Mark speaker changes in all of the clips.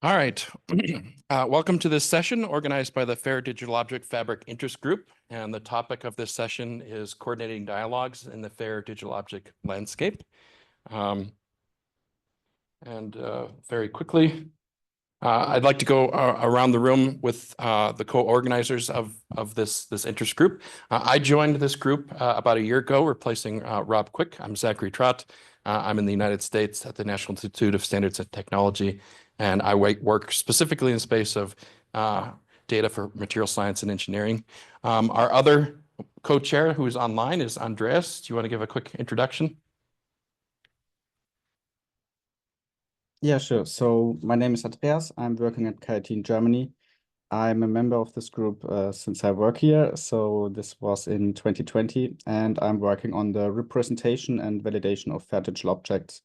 Speaker 1: All right. Welcome to this session organized by the FAIR Digital Object Fabric Interest Group. And the topic of this session is coordinating dialogues in the FAIR Digital Object landscape. Very quickly, I'd like to go around the room with the co-organizers of this interest group. I joined this group about a year ago, replacing Rob Quick. I'm Zachary Trott. I'm in the United States at the National Institute of Standards and Technology, and I work specifically in the space of data for material science and engineering. Our other co-chair who is online is Andreas. Do you want to give a quick introduction?
Speaker 2: Yeah, sure. So my name is Andreas. I'm working at KIT in Germany. I'm a member of this group since I work here. So this was in 2020, and I'm working on the representation and validation of FAIR digital objects.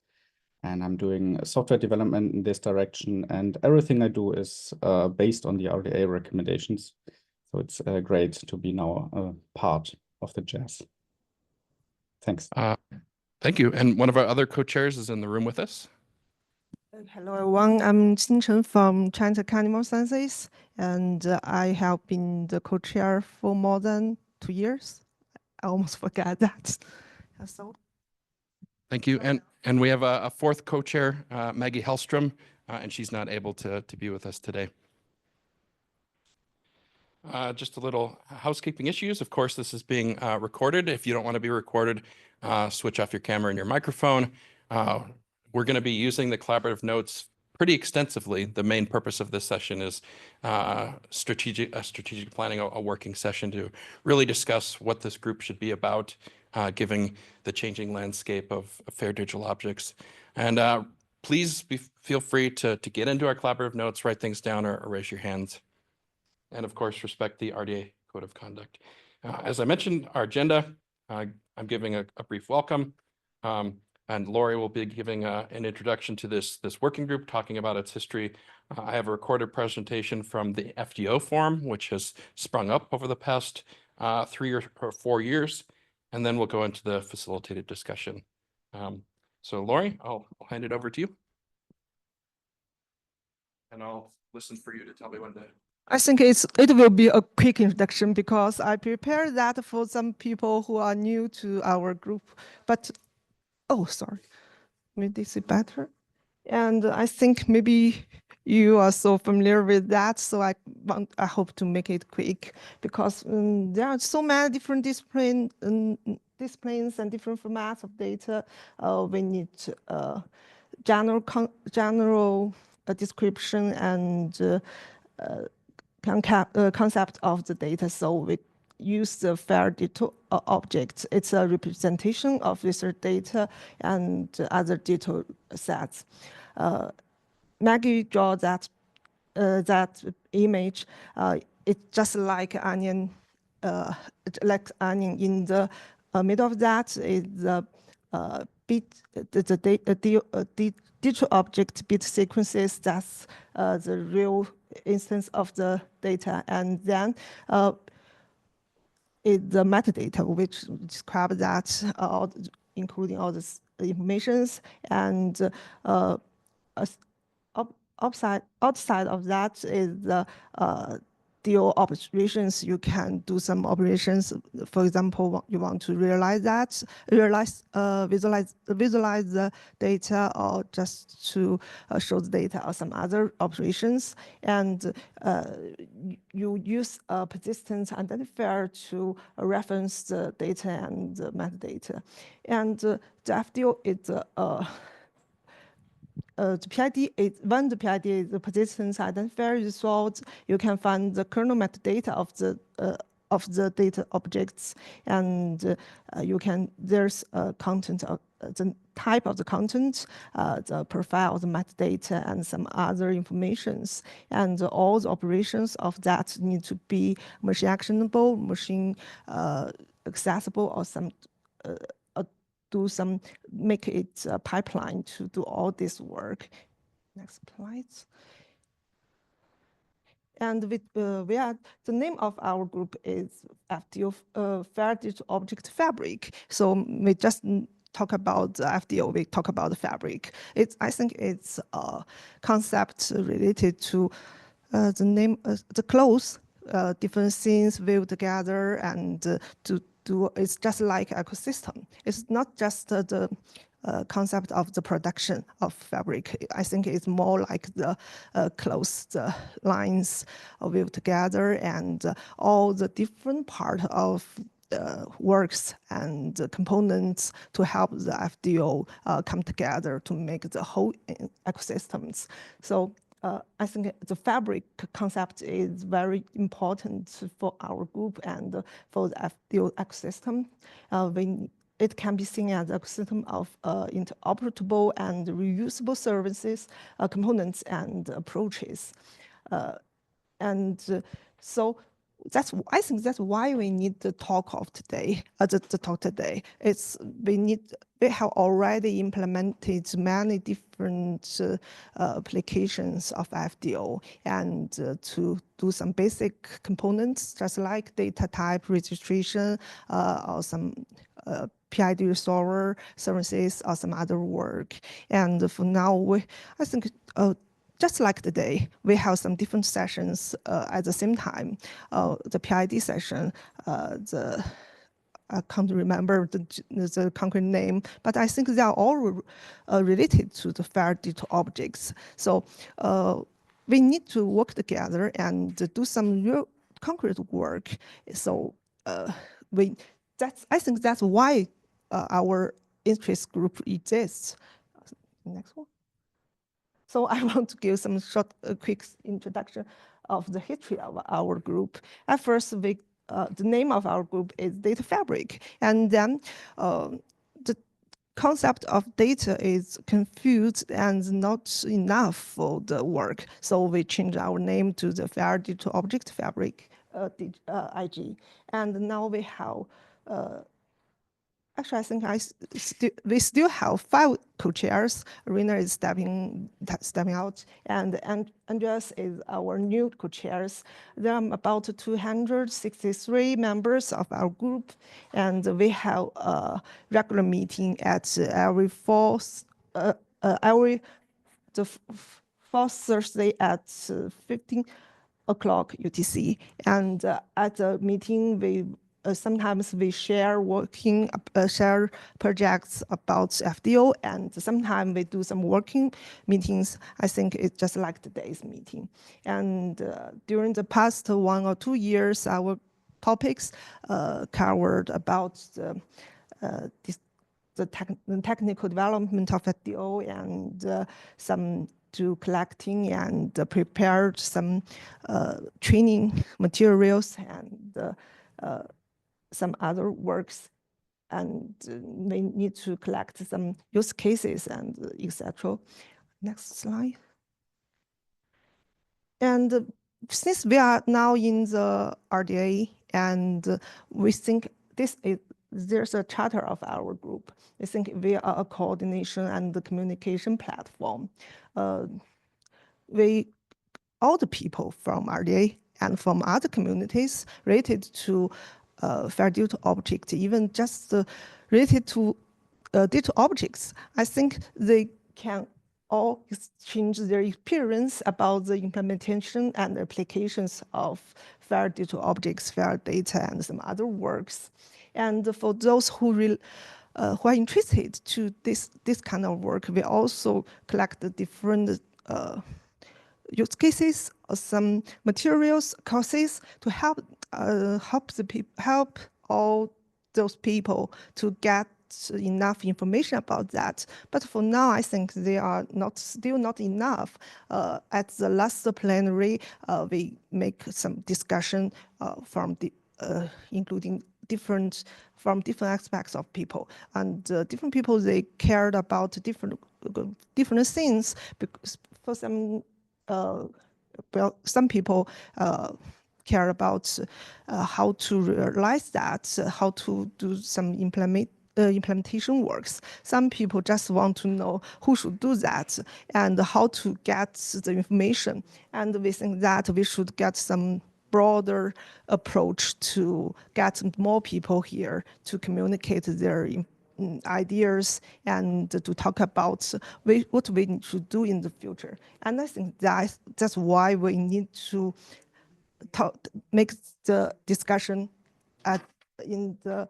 Speaker 2: And I'm doing software development in this direction. And everything I do is based on the RDA recommendations. So it's great to be now a part of the JAS. Thanks.
Speaker 1: Thank you. And one of our other co-chairs is in the room with us.
Speaker 3: Hello, everyone. I'm Xin Chen from China Animal Sciences, and I have been the co-chair for more than 2 years. I almost forgot that. So,
Speaker 1: thank you. And we have a fourth co-chair, Maggie Hellstrom, and she's not able to be with us today. Just a little housekeeping issues. Of course, this is being recorded. If you don't want to be recorded, switch off your camera and your microphone. We're going to be using the collaborative notes pretty extensively. The main purpose of this session is strategic planning, a working session to really discuss what this group should be about, given the changing landscape of FAIR digital objects. And please feel free to get into our collaborative notes, write things down, or raise your hands. And of course, respect the RDA Code of Conduct. As I mentioned, our agenda, I'm giving a brief welcome. And Lori will be giving an introduction to this working group, talking about its history. I have a recorded presentation from the FDO forum, which has sprung up over the past 3 or 4 years. And then we'll go into the facilitated discussion. So Lori, I'll hand it over to you. And I'll listen for you to tell me when to.
Speaker 3: I think it will be a quick introduction because I prepared that for some people who are new to our group. But oh, sorry. Maybe this is better. And I think maybe you are so familiar with that, so I hope to make it quick because there are so many different disciplines and different formats of data. We need general description and concept of the data. So we use the FAIR digital object. It's a representation of research data and other data sets. Maggie draw that image. It's just like onion, In the middle of that is the digital object bit sequences. That's the real instance of the data, and then is the metadata, which describe that, including all this informations, and outside of that is the DO operations. You can do some operations. For example, you want to visualize the data, or just to show the data, or some other operations. And you use a persistence identifier to reference the data and the metadata. And the FDO is the PID is when the PID is the persistence identifier is solved, you can find the kernel metadata of the data objects, and there's a content of the type of the content, the profile of the metadata, and some other informations, and all the operations of that need to be machine actionable, machine accessible, or some make it a pipeline to do all this work. Next slide. And the name of our group is FDO, FAIR Digital Object Fabric. So we just talk about the FDO, we talk about the fabric. I think it's a concept related to the name, the clothes, different things weave together, and it's just like ecosystem. It's not just the concept of the production of fabric. I think it's more like the closed lines weave together, and all the different part of works and components to help the FDO come together to make the whole ecosystems. So I think the fabric concept is very important for our group and for the FDO ecosystem. It can be seen as a system of interoperable and reusable services, components, and approaches. So I think that's why we need the talk of today. The talk today. We have already implemented many different applications of FDO, and to do some basic components, just like data type registration or some PID resolver services or some other work. And for now, I think just like today, we have some different sessions at the same time. The PID session, I can't remember the concrete name, but I think they are all related to the fair digital objects. So we need to work together and do some real concrete work. So I think that's why our interest group exists. Next one. So I want to give some short, quick introduction of the history of our group. At first, the name of our group is Data Fabric, and then the concept of data is confused and not enough for the work. So we changed our name to the Fair Digital Object Fabric, IG, and now we have. Actually, I think we still have 5 co-chairs. Rina is stepping out, and Andreas is our new co-chairs. There are about 263 members of our group, and we have a regular meeting at every fourth Thursday at 15 o'clock UTC. And at the meeting, sometimes we share share projects about FDO, and sometimes we do some working meetings. I think it's just like today's meeting. And during the past 1 or 2 years, our topics covered about the technical development of FDO, and some to collecting and prepared some training materials, and some other works, and they need to collect some use cases and etc. Next slide. And since we are now in the RDA, and we think there's a charter of our group. I think we are a coordination and the communication platform. All the people from RDA and from other communities related to fair digital objects, even just related to digital objects, I think they can all exchange their experience about the implementation and applications of fair digital objects, fair data, and some other works. And for those who are interested to this kind of work, we also collect the different use cases, some materials, courses to help all those people to get enough information about that. But for now, I think they are still not enough. At the last plenary, we make some discussion including different aspects of people, and different people, they cared about different things. Because for some people care about how to realize that, how to do some implementation works. Some people just want to know who should do that and how to get the information. And we think that we should get some broader approach to get more people here to communicate their ideas and to talk about what we need to do in the future. And I think that's why we need to make the discussion in the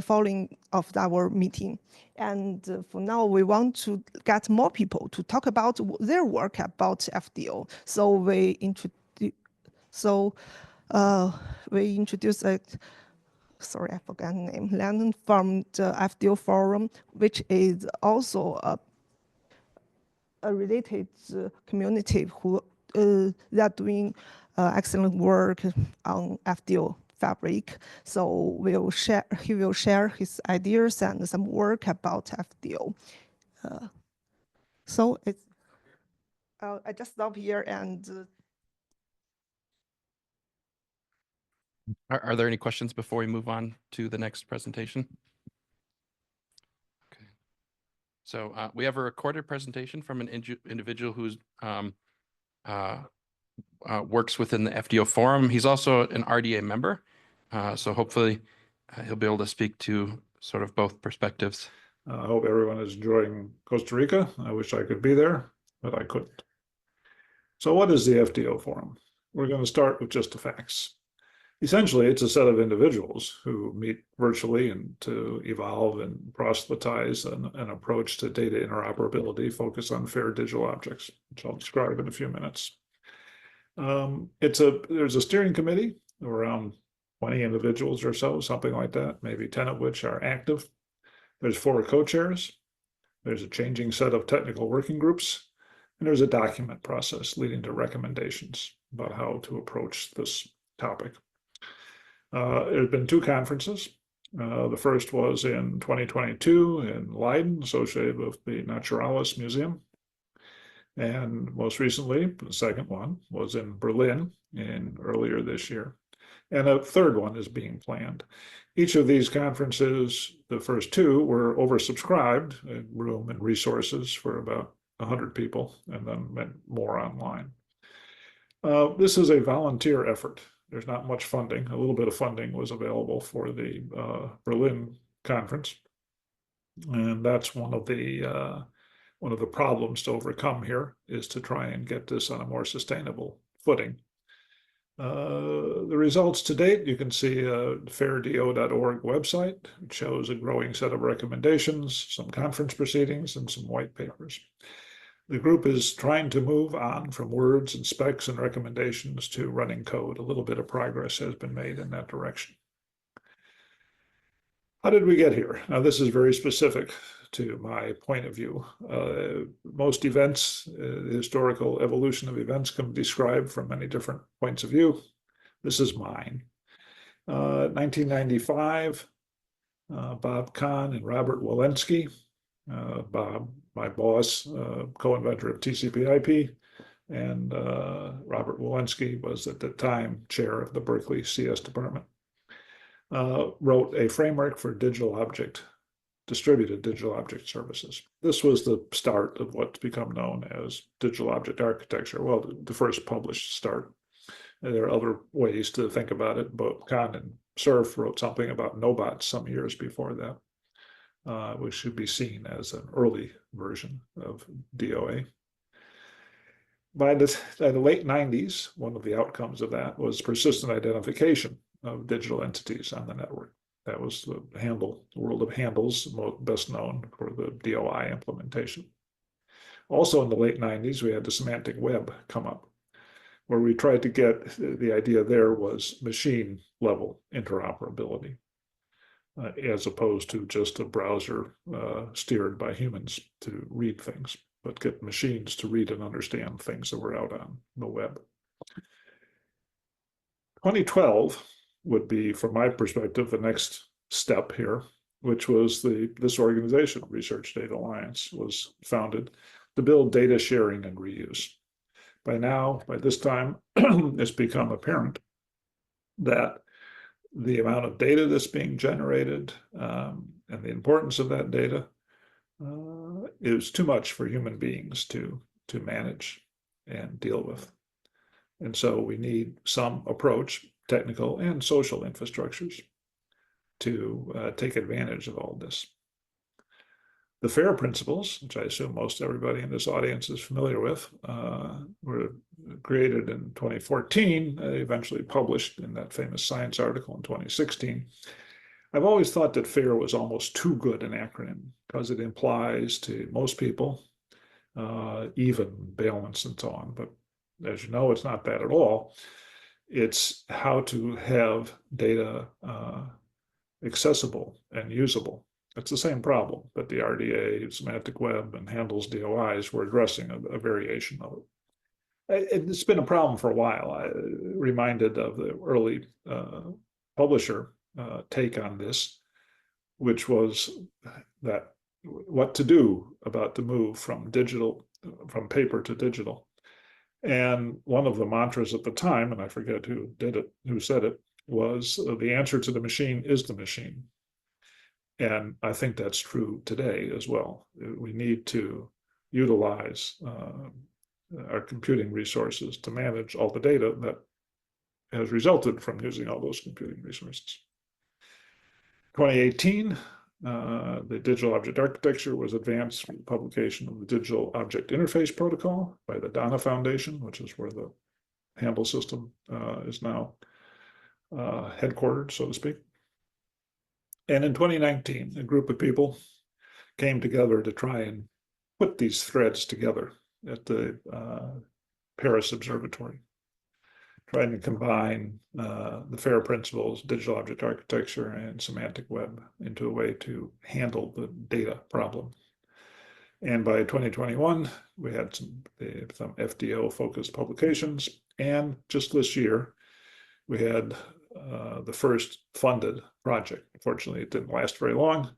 Speaker 3: following of our meeting. And for now, we want to get more people to talk about their work about FDO. So we introduced sorry, I forgot the name, Landon from the FDO forum, which is also a related community who they are doing excellent work on FDO fabric. So he will share his ideas and some work about FDO. So it's, I just stop here and.
Speaker 1: Are there any questions before we move on to the next presentation? Okay. So we have a recorded presentation from an individual who's works within the FDO forum. He's also an RDA member. So hopefully he'll be able to speak to sort of both perspectives.
Speaker 4: I hope everyone is enjoying Costa Rica. I wish I could be there, but I couldn't. So what is the FDO forum? We're going to start with just the facts. Essentially, it's a set of individuals who meet virtually and to evolve and proselytize an approach to data interoperability focused on fair digital objects, which I'll describe in a few minutes. There's a steering committee of around 20 individuals or so, something like that, maybe 10 of which are active. There's 4 co-chairs. There's a changing set of technical working groups, and there's a document process leading to recommendations about how to approach this topic. There have been 2 conferences. The first was in 2022 in Leiden, associated with the Naturalis Museum. And most recently, the second one was in Berlin earlier this year. And a third one is being planned. Each of these conferences, the first 2, were oversubscribed in room and resources for about 100 people, and then more online. This is a volunteer effort. There's not much funding. A little bit of funding was available for the Berlin conference. And that's one of the problems to overcome here, is to try and get this on a more sustainable footing. The results to date, you can see fairdo.org website. It shows a growing set of recommendations, some conference proceedings, and some white papers. The group is trying to move on from words and specs and recommendations to running code. A little bit of progress has been made in that direction. How did we get here? Now, this is very specific to my point of view. Most events, the historical evolution of events can be described from many different points of view. This is mine. 1995, Bob Kahn and Robert Walensky. Bob, my boss, co-inventor of TCP/IP, and Robert Walensky was at the time chair of the Berkeley CS department, wrote a framework for distributed digital object services. This was the start of what's become known as digital object architecture. Well, the first published start. There are other ways to think about it, but Kahn and Cerf wrote something about NoBots some years before that, which should be seen as an early version of DOA. By the late 90s, one of the outcomes of that was persistent identification of digital entities on the network. That was the world of handles, best known for the DOI implementation. Also in the late 90s, we had the semantic web come up, where we tried to get, the idea there was machine level interoperability, as opposed to just a browser steered by humans to read things, but get machines to read and understand things that were out on the web. 2012 would be, from my perspective, the next step here, which was this organization, Research Data Alliance, was founded to build data sharing and reuse. By this time, it's become apparent that the amount of data that's being generated and the importance of that data is too much for human beings to manage and deal with. And so we need some approach, technical and social infrastructures, to take advantage of all this. The FAIR principles, which I assume most everybody in this audience is familiar with, were created in 2014, eventually published in that famous Science article in 2016. I've always thought that FAIR was almost too good an acronym because it implies to most people even bailments and so on. But as you know, it's not that at all. It's how to have data accessible and usable. It's the same problem, but the RDA, semantic web, and handles DOIs were addressing a variation of it. It's been a problem for a while. I reminded of the early publisher take on this, which was that what to do about the move from paper to digital. And one of the mantras at the time, and I forget who said it, was the answer to the machine is the machine. And I think that's true today as well. We need to utilize our computing resources to manage all the data that has resulted from using all those computing resources. 2018, the digital object architecture was advanced through the publication of the Digital Object Interface Protocol by the Dana Foundation, which is where the handle system is now headquartered, so to speak. And in 2019, a group of people came together to try and put these threads together at the Paris Observatory, trying to combine the FAIR principles, digital object architecture, and semantic web into a way to handle the data problem. And by 2021, we had some FDO-focused publications. And just this year, we had the first funded project. Unfortunately, it didn't last very long,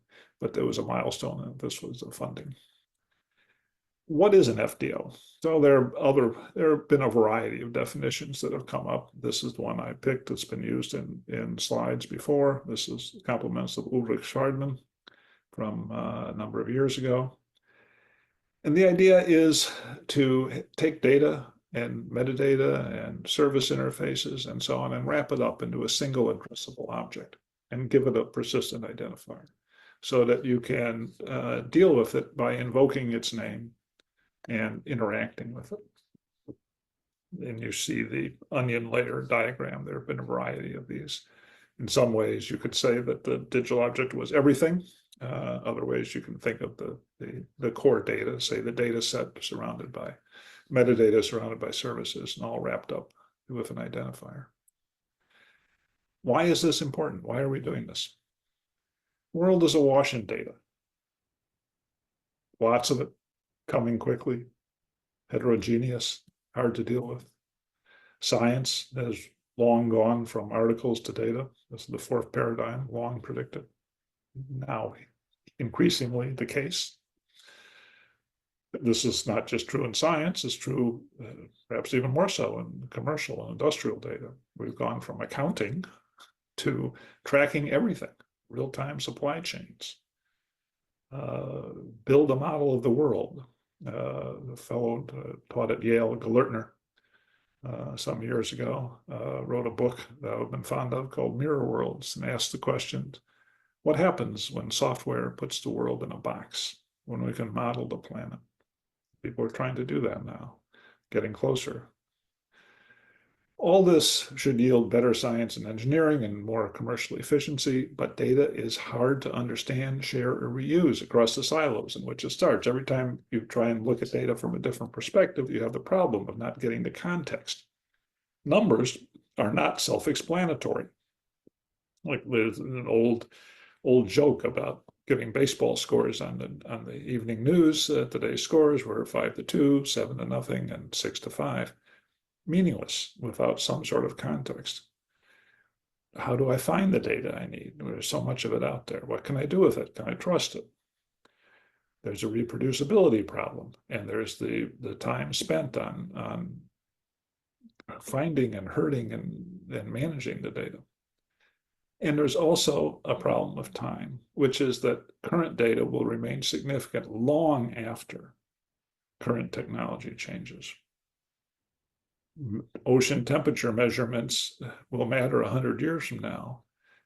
Speaker 4: but there was a milestone, and this was the funding. What is an FDO? So there have been a variety of definitions that have come up. This is the one I picked. It's been used in slides before. This is compliments of Ulrich Schardman from a number of years ago. And the idea is to take data and metadata and service interfaces and so on and wrap it up into a single addressable object and give it a persistent identifier so that you can deal with it by invoking its name and interacting with it. And you see the onion layer diagram. There have been a variety of these. In some ways, you could say that the digital object was everything. Other ways, you can think of the core data, say the data set surrounded by metadata, surrounded by services, and all wrapped up with an identifier. Why is this important? Why are we doing this? The world is awash in data. Lots of it coming quickly, heterogeneous, hard to deal with. Science has long gone from articles to data. This is the fourth paradigm, long predicted. Now, increasingly the case. This is not just true in science, it's true perhaps even more so in commercial and industrial data. We've gone from accounting to tracking everything, real-time supply chains. Build a model of the world. The fellow taught at Yale, Galertner, some years ago, wrote a book that I've been fond of called Mirror Worlds, and asked the question, what happens when software puts the world in a box, when we can model the planet? People are trying to do that now, getting closer. All this should yield better science and engineering and more commercial efficiency, but data is hard to understand, share, or reuse across the silos in which it starts. Every time you try and look at data from a different perspective, you have the problem of not getting the context. Numbers are not self-explanatory. Like there's an old joke about giving baseball scores on the evening news. Today's scores were 5-2, 7-0, and 6-5. Meaningless without some sort of context. How do I find the data I need? There's so much of it out there. What can I do with it? Can I trust it? There's a reproducibility problem, and there's the time spent on finding and herding and managing the data. And there's also a problem of time, which is that current data will remain significant long after current technology changes. Ocean temperature measurements will matter 100 years from now,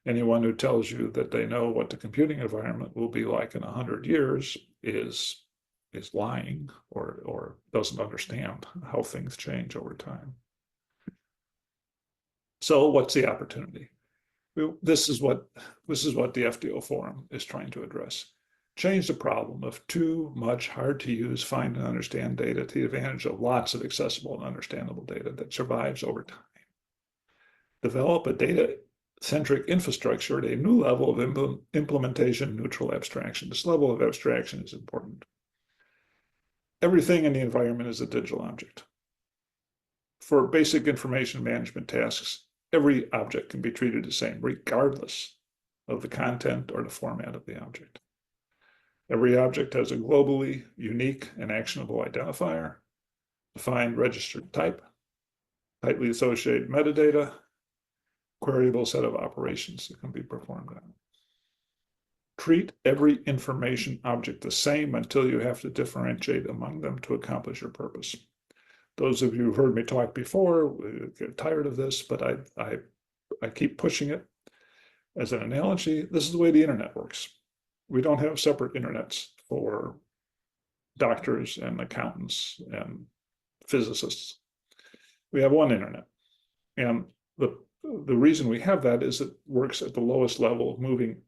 Speaker 4: Anyone who tells you that they know what the computing environment will be like in 100 years is lying or doesn't understand how things change over time. So what's the opportunity? This is what the FDO Forum is trying to address. Change the problem of too much hard to use, find and understand data to the advantage of lots of accessible and understandable data that survives over time. Develop a data-centric infrastructure at a new level of implementation neutral abstraction. This level of abstraction is important. Everything in the environment is a digital object. For basic information management tasks, every object can be treated the same, regardless of the content or the format of the object. Every object has a globally unique and actionable identifier, defined registered type, tightly associated metadata, queryable set of operations that can be performed on it. Treat every information object the same until you have to differentiate among them to accomplish your purpose. Those of you who've heard me talk before get tired of this, but I keep pushing it. As an analogy, this is the way the internet works. We don't have separate internets for doctors and accountants and physicists. We have one internet. And the reason we have that is it works at the lowest level of moving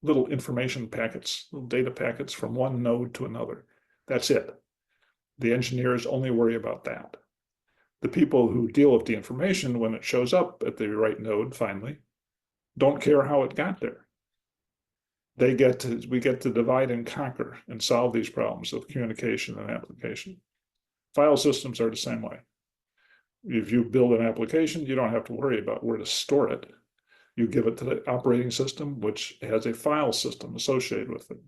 Speaker 4: little information packets, little data packets from one node to another. That's it. The engineers only worry about that. The people who deal with the information when it shows up at the right node finally don't care how it got there. We get to divide and conquer and solve these problems of communication and application. File systems are the same way. If you build an application, you don't have to worry about where to store it. You give it to the operating system, which has a file system associated with it.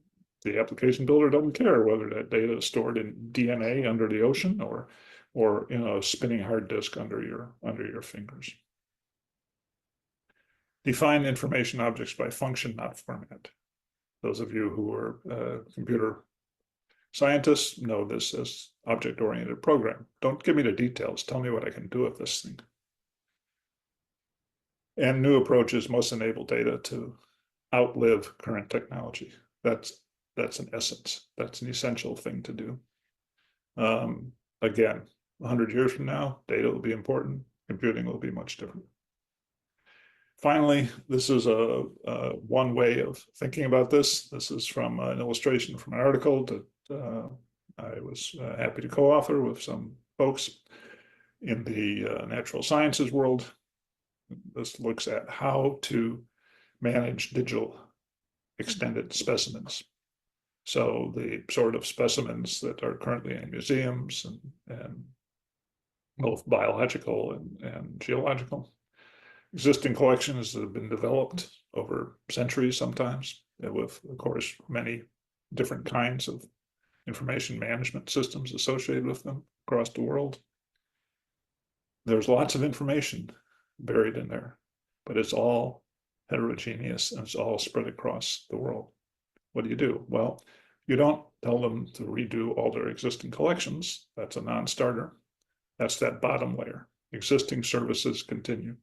Speaker 4: The application builder doesn't care whether that data is stored in DNA under the ocean or in a spinning hard disk under your fingers. Define information objects by function, not format. Those of you who are computer scientists know this as object-oriented program. Don't give me the details. Tell me what I can do with this thing. And new approaches must enable data to outlive current technology. That's an essence. That's an essential thing to do. Again, 100 years from now, data will be important. Computing will be much different. Finally, this is one way of thinking about this. This is from an illustration from an article that I was happy to co-author with some folks in the natural sciences world. This looks at how to manage digital extended specimens. So the sort of specimens that are currently in museums and both biological and geological. Existing collections that have been developed over centuries sometimes, with, of course, many different kinds of information management systems associated with them across the world. There's lots of information buried in there, but it's all heterogeneous and it's all spread across the world. What do? Well, you don't tell them to redo all their existing collections. That's a non-starter. That's that bottom layer. Existing services continue.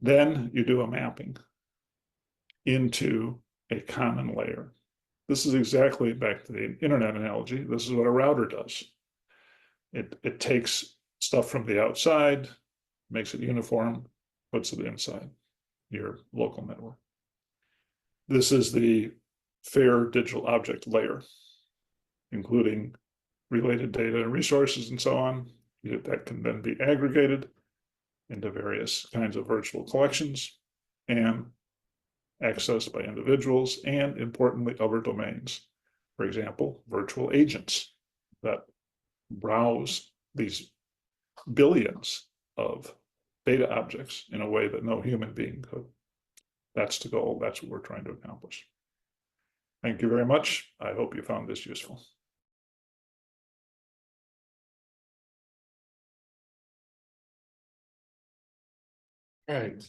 Speaker 4: Then you do a mapping into a common layer. This is exactly back to the internet analogy. This is what a router does. It takes stuff from the outside, makes it uniform, puts it inside your local network. This is the fair digital object layer, including related data and resources and so on. That can then be aggregated into various kinds of virtual collections and accessed by individuals and, importantly, other domains. For example, virtual agents that browse these billions of data objects in a way that no human being could. That's the goal. That's what we're trying to accomplish. Thank you very much. I hope you found this useful.
Speaker 1: All right.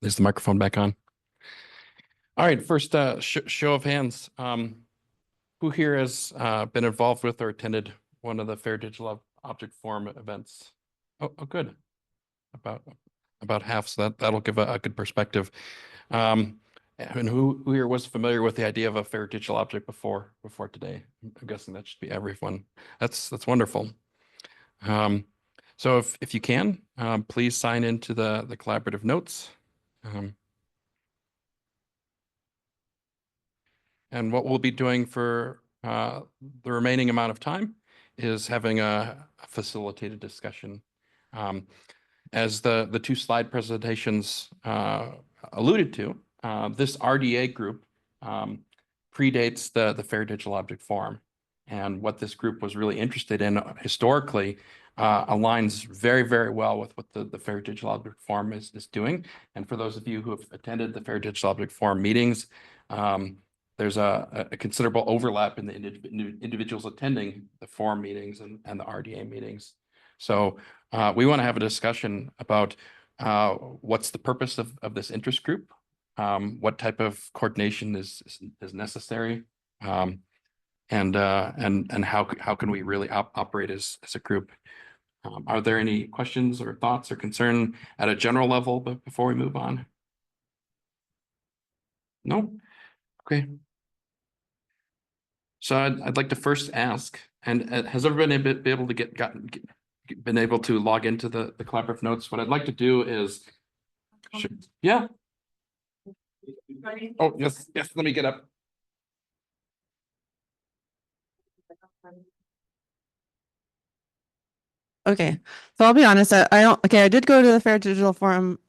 Speaker 1: Is the microphone back on? All right, first show of hands. Who here has been involved with or attended one of the Fair Digital Object Forum events? Oh, good. about half, so that'll give a good perspective. And who here was familiar with the idea of a fair digital object before today? I'm guessing that should be everyone. That's wonderful. So if you can, please sign into the collaborative notes. And what we'll be doing for the remaining amount of time is having a facilitated discussion. As the two slide presentations alluded to, this RDA group predates the Fair Digital Object Forum. And what this group was really interested in historically aligns very, very well with what the Fair Digital Object Forum is doing. And for those of you who have attended the Fair Digital Object Forum meetings, there's a considerable overlap in the individuals attending the forum meetings and the RDA meetings. So we want to have a discussion about what's the purpose of this interest group, what type of coordination is necessary, and how can we really operate as a group. Are there any questions or thoughts or concern at a general level before we move on? No? Okay. So I'd like to first ask, and has everybody been able to been able to log into the collaborative notes? What I'd like to do is, yeah. Oh, yes, let me get up.
Speaker 5: Okay, so I'll be honest, I did go to the Fair Digital Forum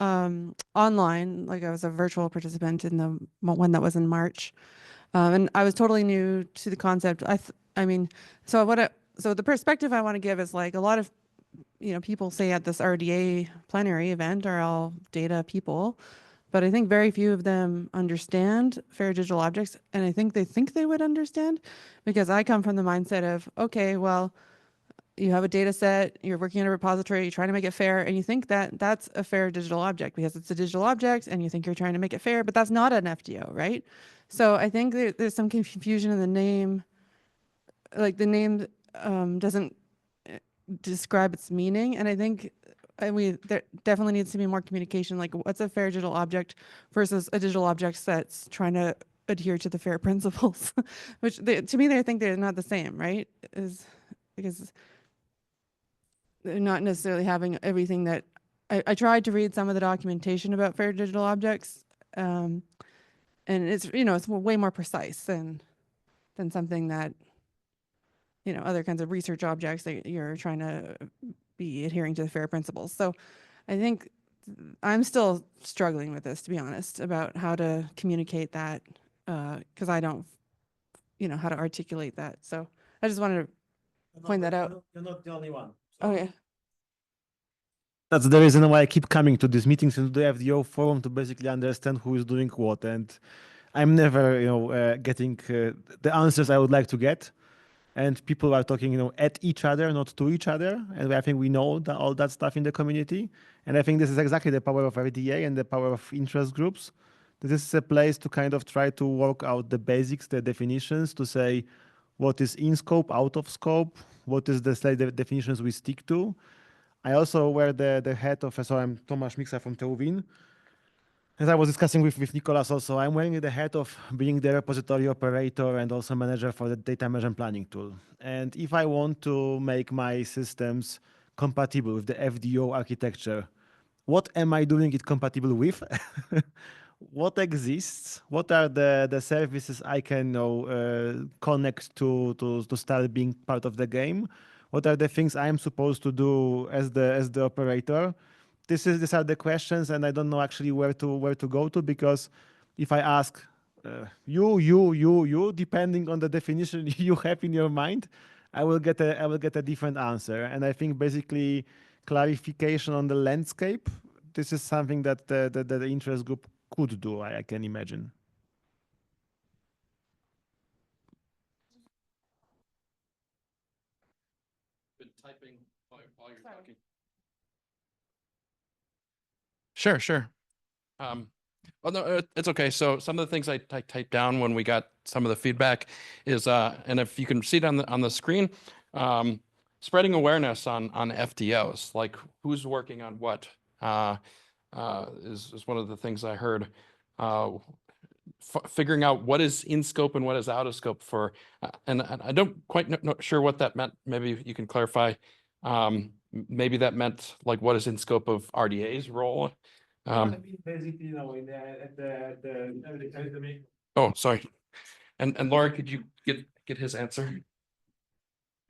Speaker 5: online, like I was a virtual participant in the one that was in March. And I was totally new to the concept. So the perspective I want to give is like a lot of, people say at this RDA plenary event are all data people, but I think very few of them understand fair digital objects. And I think they would understand, because I come from the mindset of, okay, well, you have a data set, you're working in a repository, you're trying to make it fair, and you think that that's a fair digital object because it's a digital object and you think you're trying to make it fair, but that's not an FDO, right? So I think there's some confusion in the name, like the name doesn't describe its meaning. And I think there definitely needs to be more communication, like what's a fair digital object versus a digital object that's trying to adhere to the FAIR principles, which to me, they think they're not the same, right? Because they're not necessarily having everything that I tried to read some of the documentation about fair digital objects, and it's it's way more precise than something that other kinds of research objects that you're trying to be adhering to the FAIR principles. So I think I'm still struggling with this, to be honest, about how to communicate that, because I don't how to articulate that. So I just wanted to point that out.
Speaker 6: You're not the only one.
Speaker 5: Okay.
Speaker 6: That's the reason why I keep coming to these meetings and to the FDO forum to basically understand who is doing what. And I'm never, getting the answers I would like to get. And people are talking, at each other, not to each other. And I think we know all that stuff in the community. And I think this is exactly the power of RDA and the power of interest groups. This is a place to kind of try to work out the basics, the definitions, to say what is in scope, out of scope, what is the definitions we stick to. I also wear the head of, so I'm Tomasz Miksa from TUWIN. As I was discussing with Nicolas also, I'm wearing the hat of being the repository operator and also manager for the data management planning tool. And if I want to make my systems compatible with the FDO architecture, what am I doing it compatible with? What exists? What are the services I can connect to start being part of the game? What are the things I'm supposed to do as the operator? These are the questions, and I don't know actually where to go to, because if I ask you, depending on the definition you have in your mind, I will get a different answer. And I think basically clarification on the landscape, this is something that the interest group could do, I can imagine.
Speaker 1: Been typing while you're talking. Sure. Well, no, it's okay. So some of the things I typed down when we got some of the feedback is, and if you can see it on the screen, spreading awareness on FDOs, like who's working on what. is one of the things I heard. Figuring out what is in scope and what is out of scope for, and I don't quite know sure what that meant. Maybe you can clarify. Maybe that meant like what is in scope of RDA's role.
Speaker 6: Basically, you know,
Speaker 1: Oh, sorry. And Laura, could you get his answer?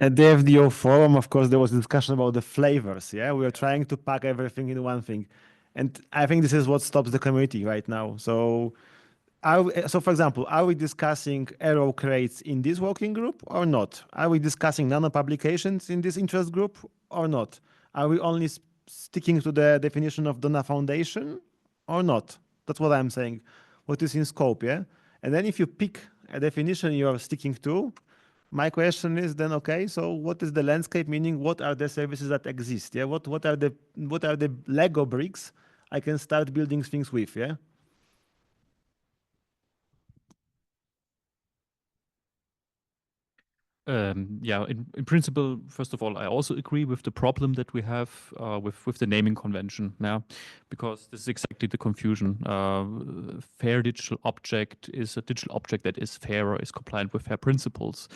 Speaker 6: at the FDO forum, of course, there was a discussion about the flavors. Yeah, we are trying to pack everything in one thing, and I think this is what stops the community right now. So, for example, are we discussing error crates in this working group or not? Are we discussing nano-publications in this interest group or not? Are we only sticking to the definition of Donna Foundation or not? That's what I'm saying. What is in scope, yeah? And then if you pick a definition you are sticking to, my question is then, okay, so what is the landscape? Meaning, what are the services that exist? Yeah, what are the Lego bricks I can start building things with? Yeah.
Speaker 7: Yeah, in principle, first of all, I also agree with the problem that we have with the naming convention. Yeah, because this is exactly the confusion. Fair digital object is a digital object that is fair or is compliant with fair principles.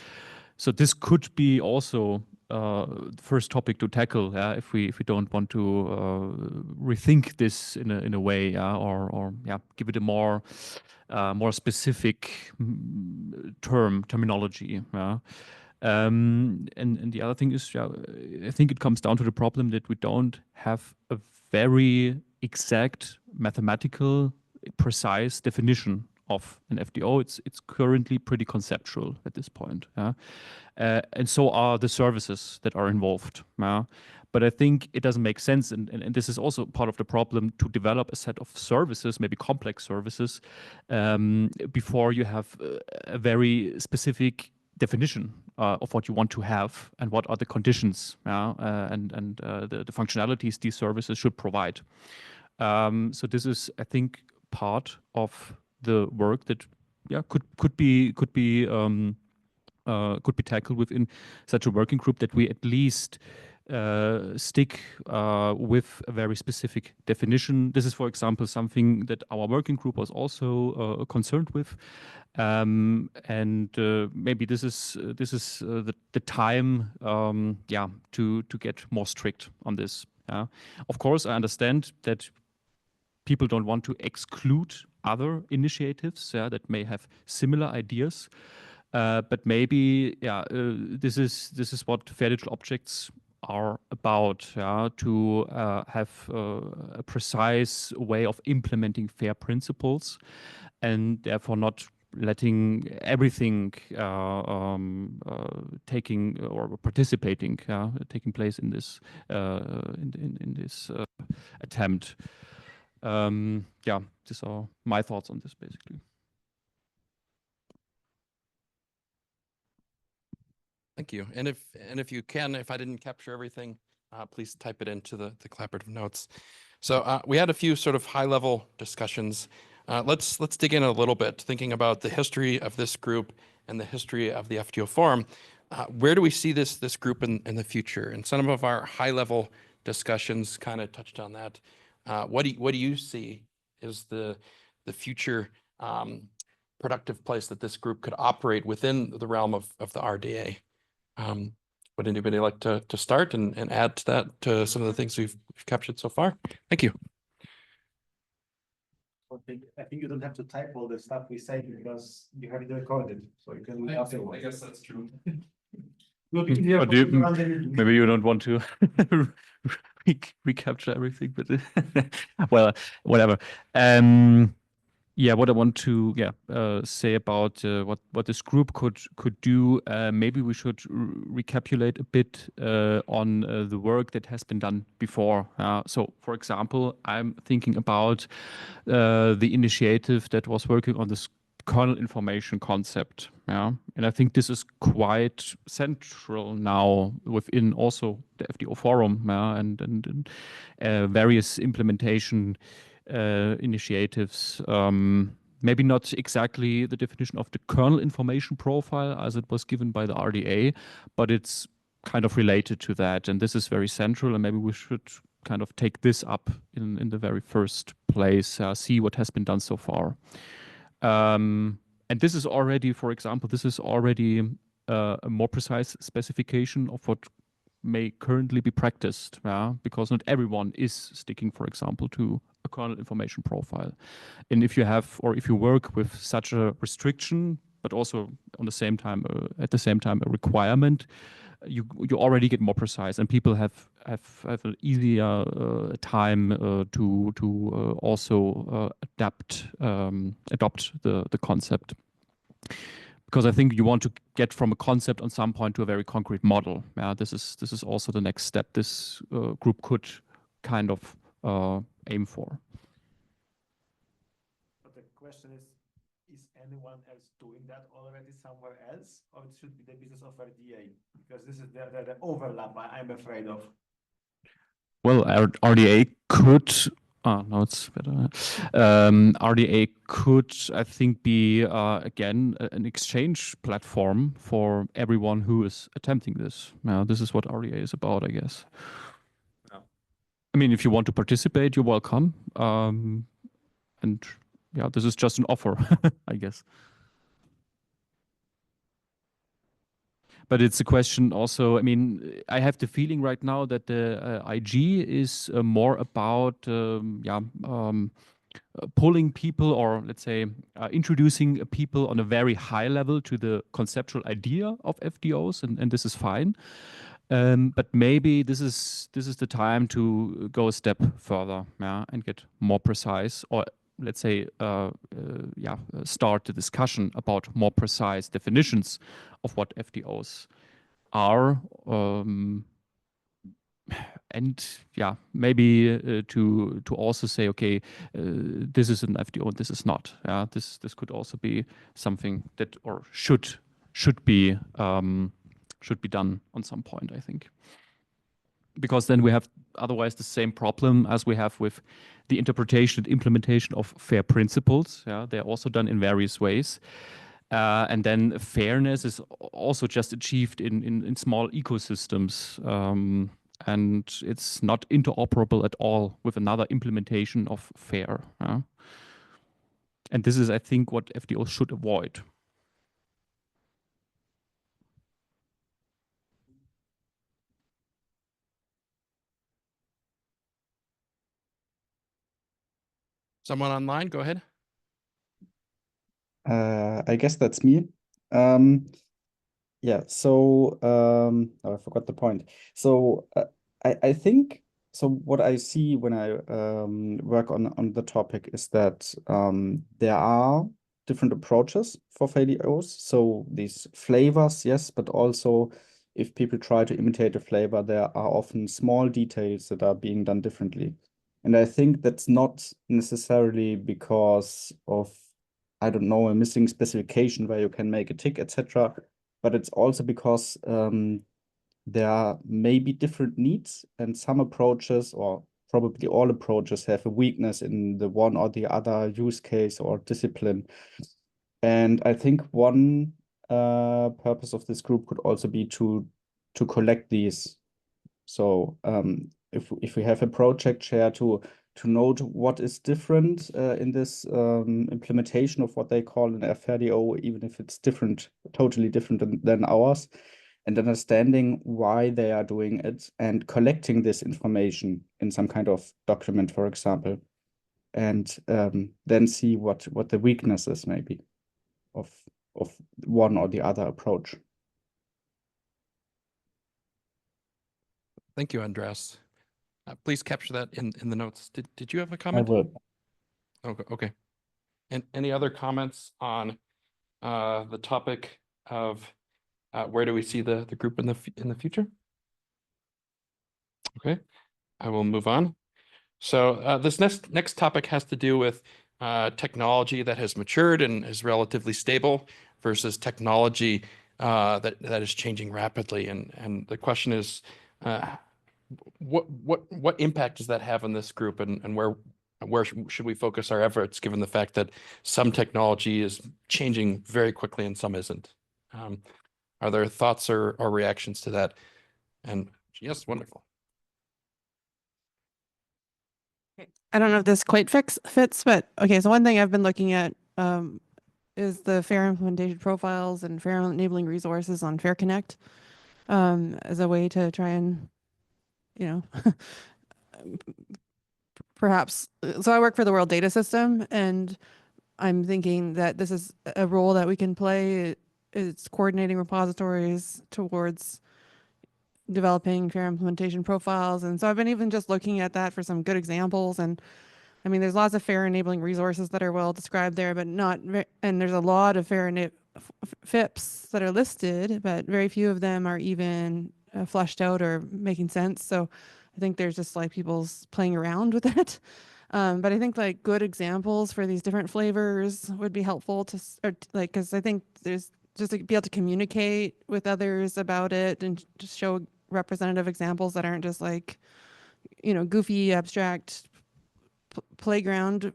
Speaker 7: So this could be also the first topic to tackle. Yeah, if we don't want to rethink this in a way, yeah, or yeah, give it a more specific terminology. Yeah. And the other thing is, yeah, I think it comes down to the problem that we don't have a very exact mathematical, precise definition of an FDO. It's currently pretty conceptual at this point. Yeah? And so are the services that are involved. Yeah? But I think it doesn't make sense, and this is also part of the problem, to develop a set of services, maybe complex services, before you have a very specific definition of what you want to have and what are the conditions, and the functionalities these services should provide. So this is, I think, part of the work that could be tackled within such a working group, that we at least stick with a very specific definition. This is, for example, something that our working group was also concerned with, and maybe this is the time, to get more strict on this. Of course, I understand that people don't want to exclude other initiatives that may have similar ideas. But maybe, this is what fair digital objects are about, to have a precise way of implementing fair principles, and therefore not letting everything taking or participating taking place in this attempt. These are my thoughts on this, basically.
Speaker 1: Thank you. And if you can, if I didn't capture everything, please type it into the collaborative notes. So we had a few sort of high-level discussions. Let's dig in a little bit, thinking about the history of this group and the history of the FDO Forum. Where do we see this group in the future? And some of our high-level discussions kind of touched on that. What do you see is the future productive place that this group could operate within the realm of the RDA? Would anybody like to start and add to that, to some of the things we've captured so far? Thank you.
Speaker 6: I think you don't have to type all the stuff we say because you have it recorded, so you can read afterwards.
Speaker 1: I guess that's true.
Speaker 7: Maybe you don't want to recapture everything, but well, whatever. What I want to say about what this group could do. Maybe we should recapitulate a bit on the work that has been done before. So, for example, I'm thinking about the initiative that was working on this kernel information concept. And I think this is quite central now within also the FDO Forum, and various implementation initiatives. Maybe not exactly the definition of the kernel information profile as it was given by the RDA, but it's kind of related to that. And this is very central, and maybe we should kind of take this up in the very first place, see what has been done so far. And this is already, for example, this is already a more precise specification of what may currently be practiced, because not everyone is sticking, for example, to a kernel information profile. And if you have, or if you work with such a restriction, but also on the same time, at the same time, a requirement, you already get more precise, and people have an easier time to also adopt the concept. Because I think you want to get from a concept on some point to a very concrete model. This is also the next step this group could kind of aim for.
Speaker 6: But the question is anyone else doing that already somewhere else, or it should be the business of RDA? Because this is the overlap I'm afraid of.
Speaker 7: Well, RDA could. No, it's better. RDA could, I think, be again an exchange platform for everyone who is attempting this. This is what RDA is about, I guess. I mean, if you want to participate, you're welcome. And yeah, this is just an offer, I guess. But it's a question also, I mean, I have the feeling right now that the IG is more about pulling people, or let's say introducing people on a very high level to the conceptual idea of FDOs, and this is fine. But maybe this is the time to go a step further, and get more precise, or let's say, start the discussion about more precise definitions of what FDOs are, and maybe to also say, okay, this is an FDO and this is not. This could also be something that should be done on some point, I think. Because then we have otherwise the same problem as we have with the interpretation and implementation of FAIR principles. They're also done in various ways. And then fairness is also just achieved in small ecosystems. And it's not interoperable at all with another implementation of FAIR. And this is, I think, what FDOs should avoid.
Speaker 1: Someone online, go ahead.
Speaker 2: I guess that's me. Yeah, so I forgot the point. So I think, so what I see when I work on the topic is that there are different approaches for FDOs. So these flavors, yes, but also if people try to imitate a flavor, there are often small details that are being done differently. And I think that's not necessarily because of, I don't know, a missing specification where you can make a tick, etc. But it's also because there are maybe different needs, and some approaches, or probably all approaches, have a weakness in the one or the other use case or discipline. And I think one purpose of this group could also be to collect these. So if we have a project share to note what is different in this implementation of what they call an FDO, even if it's different, totally different than ours, and understanding why they are doing it and collecting this information in some kind of document, for example, and then see what the weakness is maybe of one or the other approach.
Speaker 1: Thank you, Andreas. Please capture that in the notes. Did you have a
Speaker 2: I
Speaker 1: comment?
Speaker 2: will.
Speaker 1: Okay. And any other comments on the topic of where do we see the group in the future? Okay, I will move on. So this next topic has to do with technology that has matured and is relatively stable versus technology that is changing rapidly. And the question is, what impact does that have on this group, and where should we focus our efforts, given the fact that some technology is changing very quickly and some isn't? Are there thoughts or reactions to that? And yes, wonderful.
Speaker 5: I don't know if this quite fits, but okay. So one thing I've been looking at is the fair implementation profiles and fair enabling resources on Fair Connect as a way to try and, you know, perhaps. So I work for the World Data System, and I'm thinking that this is a role that we can play. It's coordinating repositories towards developing fair implementation profiles. And so I've been even just looking at that for some good examples. And I mean, there's lots of fair enabling resources that are well described there, but not, and there's a lot of fair FIPs that are listed, but very few of them are even fleshed out or making sense. So I think there's just like people's playing around with it. But I think like good examples for these different flavors would be helpful to, like, because I think there's just to be able to communicate with others about it and just show representative examples that aren't just like, you know, goofy, abstract playground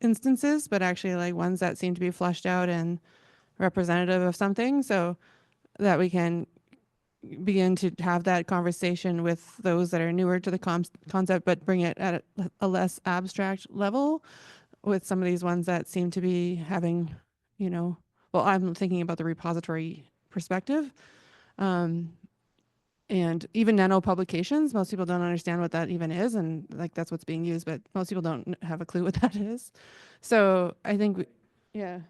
Speaker 5: instances, but actually like ones that seem to be fleshed out and representative of something, so that we can begin to have that conversation with those that are newer to the concept, but bring it at a less abstract level with some of these ones that seem to be having, you know, well, I'm thinking about the repository perspective. And even nano publications, most people don't understand what that even is. And like, that's what's being used, but most people don't have a clue what that is. So I think, yeah.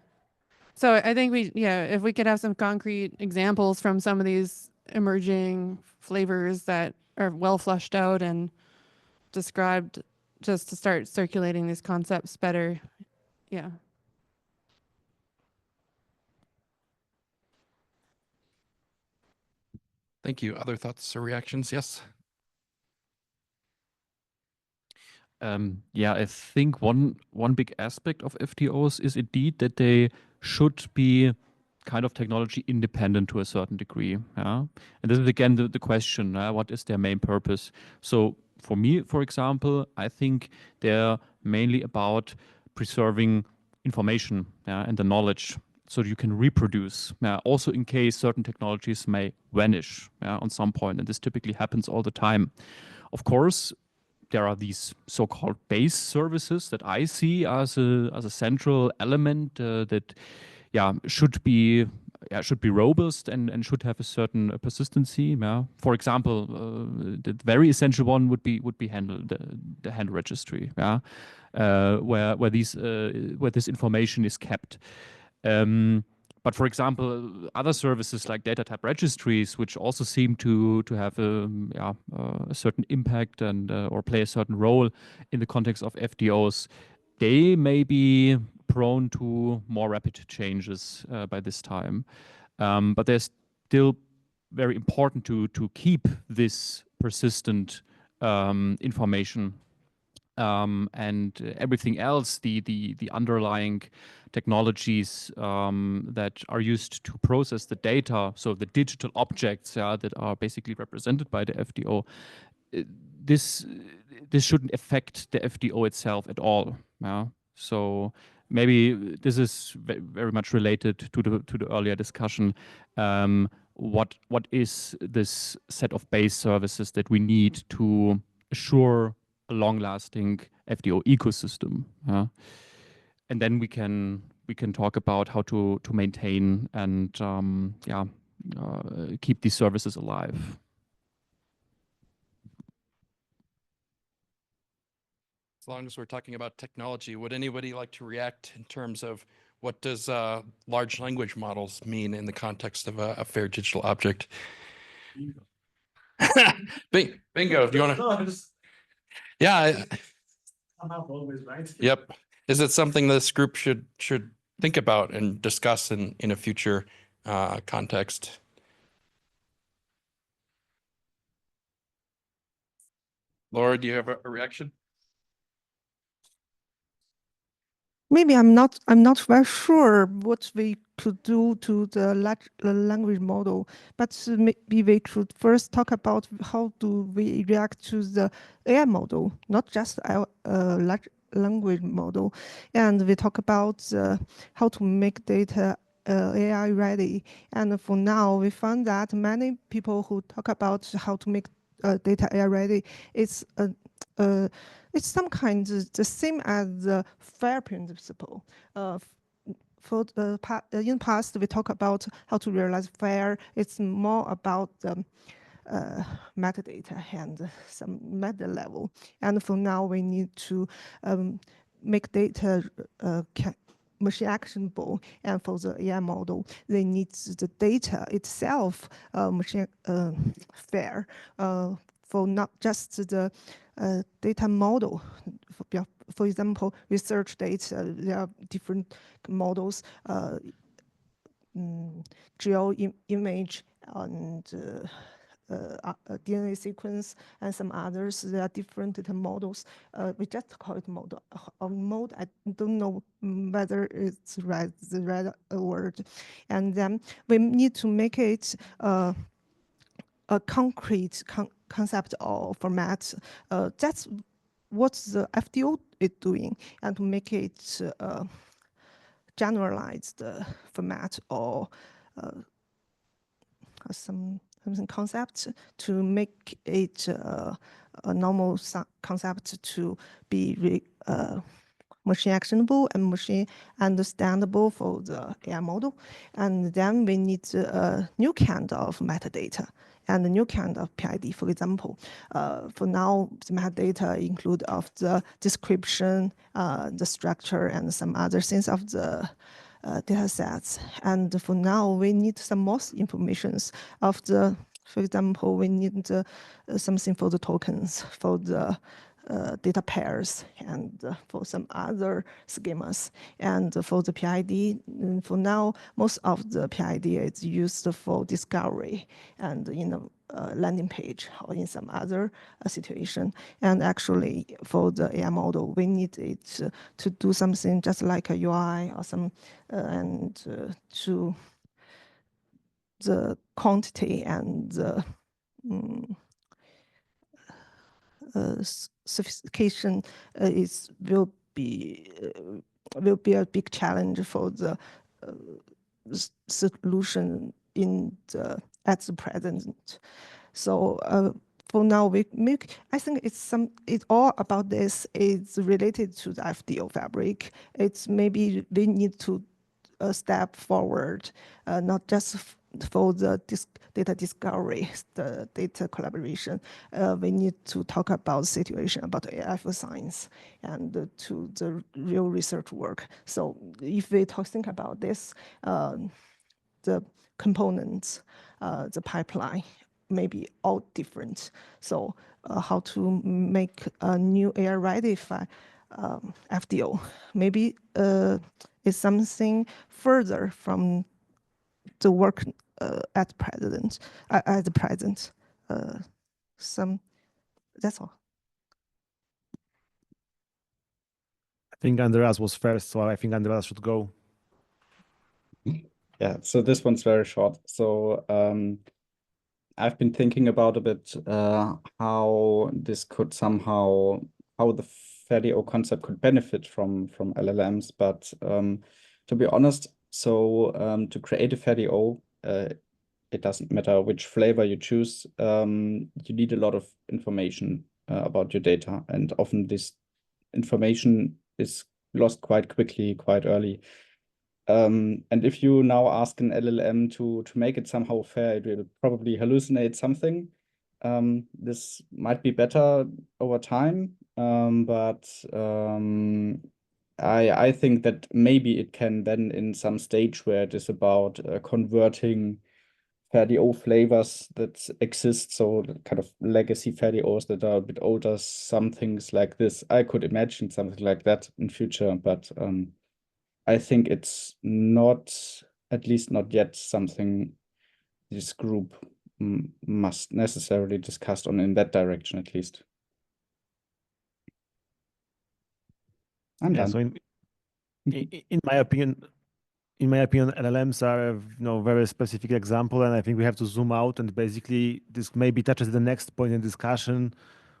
Speaker 5: So I think if we could have some concrete examples from some of these emerging flavors that are well fleshed out and described, just to start circulating these concepts better. Yeah.
Speaker 1: Thank you. Other thoughts or reactions? Yes.
Speaker 7: Yeah, I think one big aspect of FDOs is indeed that they should be kind of technology independent to a certain degree. Yeah? And this is again the question, what is their main purpose? So for me, for example, I think they're mainly about preserving information and the knowledge so you can reproduce. Also in case certain technologies may vanish on some point, and this typically happens all the time. Of course, there are these so-called base services that I see as a central element that should be robust and should have a certain persistency. For example, the very essential one would be the hand registry, where this information is kept. But for example, other services like data type registries, which also seem to have a certain impact and or play a certain role in the context of FDOs, they may be prone to more rapid changes by this time. But they're still very important to keep this persistent information. And everything else, the underlying technologies that are used to process the data, so the digital objects that are basically represented by the FDO, this shouldn't affect the FDO itself at all. So maybe this is very much related to the earlier discussion. What is this set of base services that we need to assure a long-lasting FDO ecosystem? And then we can talk about how to maintain and keep these services alive.
Speaker 1: As long as we're talking about technology, would anybody like to react in terms of what does large language models mean in the context of a fair digital object? Bingo. Do you want to? Yeah.
Speaker 6: I'm always right.
Speaker 1: Yep. Is it something this group should think about and discuss in a future context? Laura, do you have a reaction?
Speaker 3: Maybe I'm not very sure what we could do to the large language model, but maybe we could first talk about how do we react to the AI model, not just a large language model. And we talk about how to make data AI ready. And for now, we found that many people who talk about how to make data AI ready, it's it's some kind of the same as the FAIR principle. For the in the past, we talk about how to realize FAIR. It's more about metadata and some meta level. And for now, we need to make data machine actionable. And for the AI model, they need the data itself machine fair. For not just the data model. For example, research data, there are different models, image and DNA sequence and some others. There are different data models. We just call it model. Mode, I don't know whether it's the right word. And then we need to make it a concrete concept or format. That's what the FDO is doing, and to make it generalized format or some concept to make it a normal concept to be machine actionable and machine understandable for the AI model. And then we need a new kind of metadata and a new kind of PID. For example, for now, the metadata include of the description, the structure, and some other things of the data sets. And for now, we need some more informations of the, for example, we need something for the tokens, for the data pairs, and for some other schemas. And for the PID, for now, most of the PID is used for discovery and in a landing page or in some other situation. And actually, for the AI model, we need it to do something just like a UI or some, and to the quantity and the sophistication will be a big challenge for the solution at the present. So for now, I think it's all about this is related to the FDO fabric. It's maybe we need to step forward, not just for the data discovery, the data collaboration. We need to talk about situation about AI for science and to the real research work. So if we think about this, the components, the pipeline, may be all different. So how to make a new AI ready FDO, maybe is something further from the work at the present. That's all.
Speaker 6: I think Andreas was first, so I think Andreas should go.
Speaker 2: Yeah, so this one's very short. So I've been thinking about a bit how this could somehow, how the FDO concept could benefit from LLMs. But to be honest, so to create a FDO, it doesn't matter which flavor you choose. You need a lot of information about your data, and often this information is lost quite quickly, quite early. And if you now ask an LLM to make it somehow fair, it will probably hallucinate something. This might be better over time, but I think that maybe it can then in some stage where it is about converting FDO flavors that exist, so kind of legacy FDOs that are a bit older, some things like this. I could imagine something like that in future, but I think it's not, at least not yet, something this group must necessarily discuss on in that direction, at least. I'm
Speaker 6: Yeah,
Speaker 2: done.
Speaker 6: so in my opinion, LLMs are a very specific example, and I think we have to zoom out and basically this maybe touches the next point in discussion.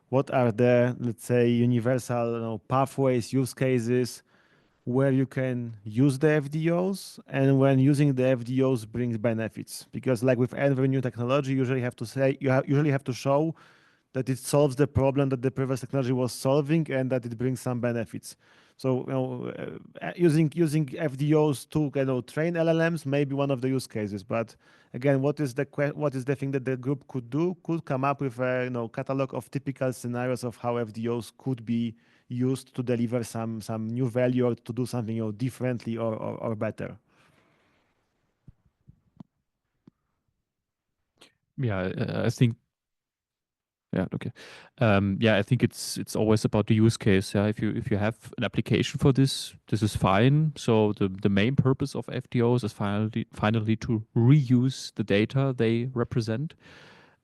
Speaker 6: What are the, let's say, universal pathways, use cases where you can use the FDOs, and when using the FDOs brings benefits? Because like with every new technology, you usually have to show that it solves the problem that the previous technology was solving and that it brings some benefits. So using FDOs to train LLMs may be one of the use cases, but again, what is the thing that the group could do? Could come up with a catalog of typical scenarios of how FDOs could be used to deliver some new value or to do something differently or better.
Speaker 7: Yeah, I think. Yeah. Okay. Yeah, I think it's always about the use case. Yeah, if you have an application for this, this is fine. So the main purpose of FDOs is finally to reuse the data they represent.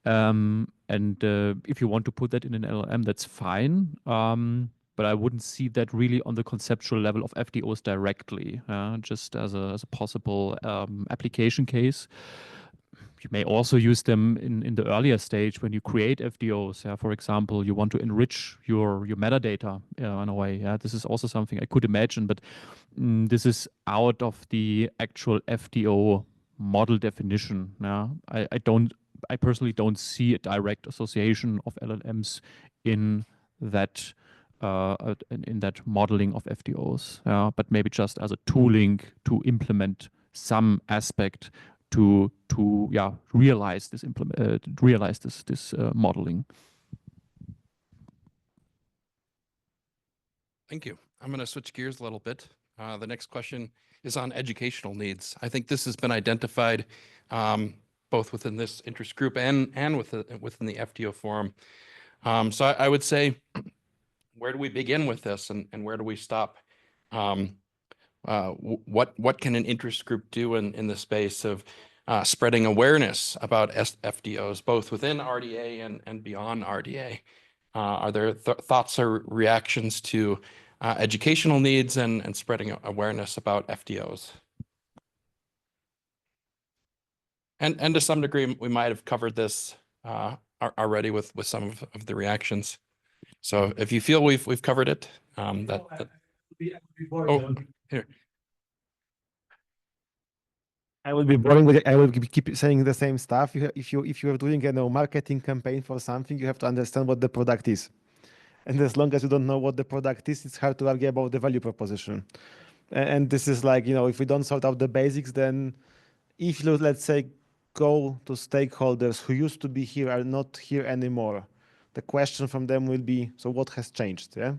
Speaker 7: And if you want to put that in an LLM, that's fine. But I wouldn't see that really on the conceptual level of FDOs directly, just as a possible application case. You may also use them in the earlier stage when you create FDOs. Yeah, for example, you want to enrich your metadata in a way. Yeah, this is also something I could imagine, but this is out of the actual FDO model definition. Yeah, I personally don't see a direct association of LLMs in that modeling of FDOs. But maybe just as a tooling to implement some aspect to realize this modeling.
Speaker 1: Thank you. I'm going to switch gears a little bit. The next question is on educational needs. I think this has been identified both within this interest group and within the FDO forum. So I would say, where do we begin with this, and where do we stop? What can an interest group do in the space of spreading awareness about FDOs, both within RDA and beyond RDA? Are there thoughts or reactions to educational needs and spreading awareness about FDOs? And to some degree, we might have covered this already with some of the reactions. So if you feel we've covered it, here.
Speaker 6: I will be boring with it. I will keep saying the same stuff. If you're doing a marketing campaign for something, you have to understand what the product is. And as long as you don't know what the product is, it's hard to argue about the value proposition. And this is like, if we don't sort out the basics, then if you, let's say, go to stakeholders who used to be here are not here anymore, the question from them will be, so what has changed? Yeah.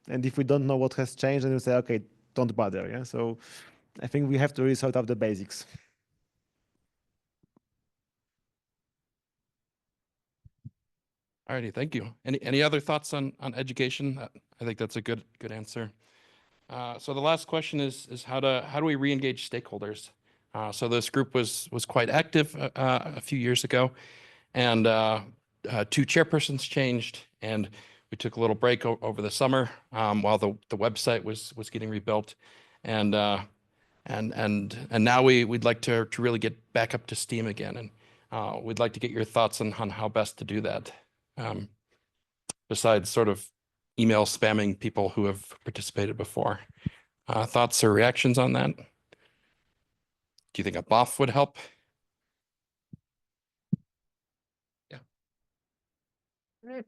Speaker 6: And if we don't know what has changed, then we say, okay, don't bother. Yeah. So I think we have to really sort out the basics.
Speaker 1: Alrighty, thank you. Any other thoughts on education? I think that's a good answer. So the last question is how do we re-engage stakeholders? So this group was quite active a few years ago, and 2 chairpersons changed, and we took a little break over the summer while the website was getting rebuilt, and now we'd like to really get back up to steam again, and we'd like to get your thoughts on how best to do that. Besides sort of email spamming people who have participated before. Thoughts or reactions on that? Do you think a BOF would help? Yeah.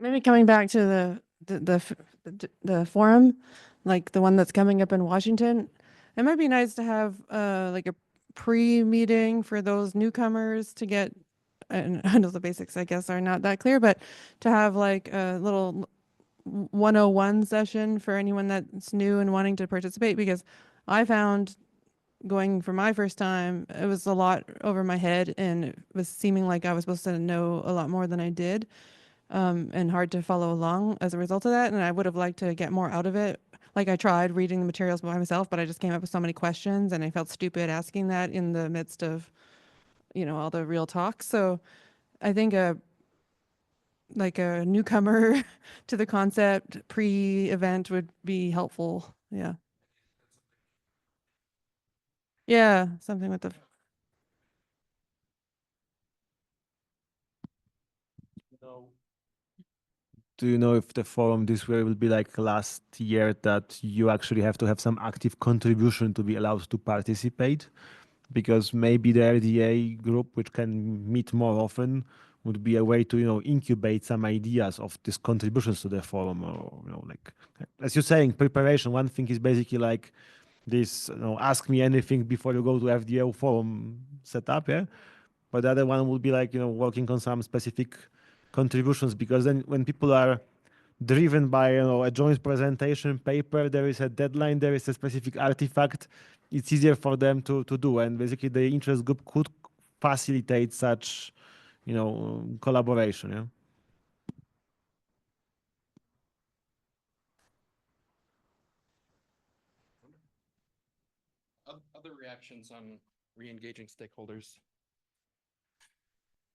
Speaker 5: Maybe coming back to the forum, like the one that's coming up in Washington, it might be nice to have like a pre-meeting for those newcomers to get, and I know the basics, I guess, are not that clear, but to have like a little 101 session for anyone that's new and wanting to participate, because I found going for my first time, it was a lot over my head, and it was seeming like I was supposed to know a lot more than I did, and hard to follow along as a result of that. And I would have liked to get more out of it. Like, I tried reading the materials by myself, but I just came up with so many questions, and I felt stupid asking that in the midst of all the real talk. So I think like a newcomer to the concept pre-event would be helpful. Yeah. Yeah, something with the.
Speaker 6: Do you know if the forum this way will be like last year, that you actually have to have some active contribution to be allowed to participate? Because maybe the RDA group, which can meet more often, would be a way to, you know, incubate some ideas of these contributions to the forum, or, you know, like, as you're saying, preparation. One thing is basically like this, you know, ask me anything before you go to FDO forum setup, yeah. But the other one would be like, you know, working on some specific contributions, because then when people are driven by, you know, a joint presentation paper, there is a deadline, there is a specific artifact, it's easier for them to do, and basically the interest group could facilitate such, you know, collaboration. Yeah.
Speaker 1: Other reactions on re-engaging stakeholders?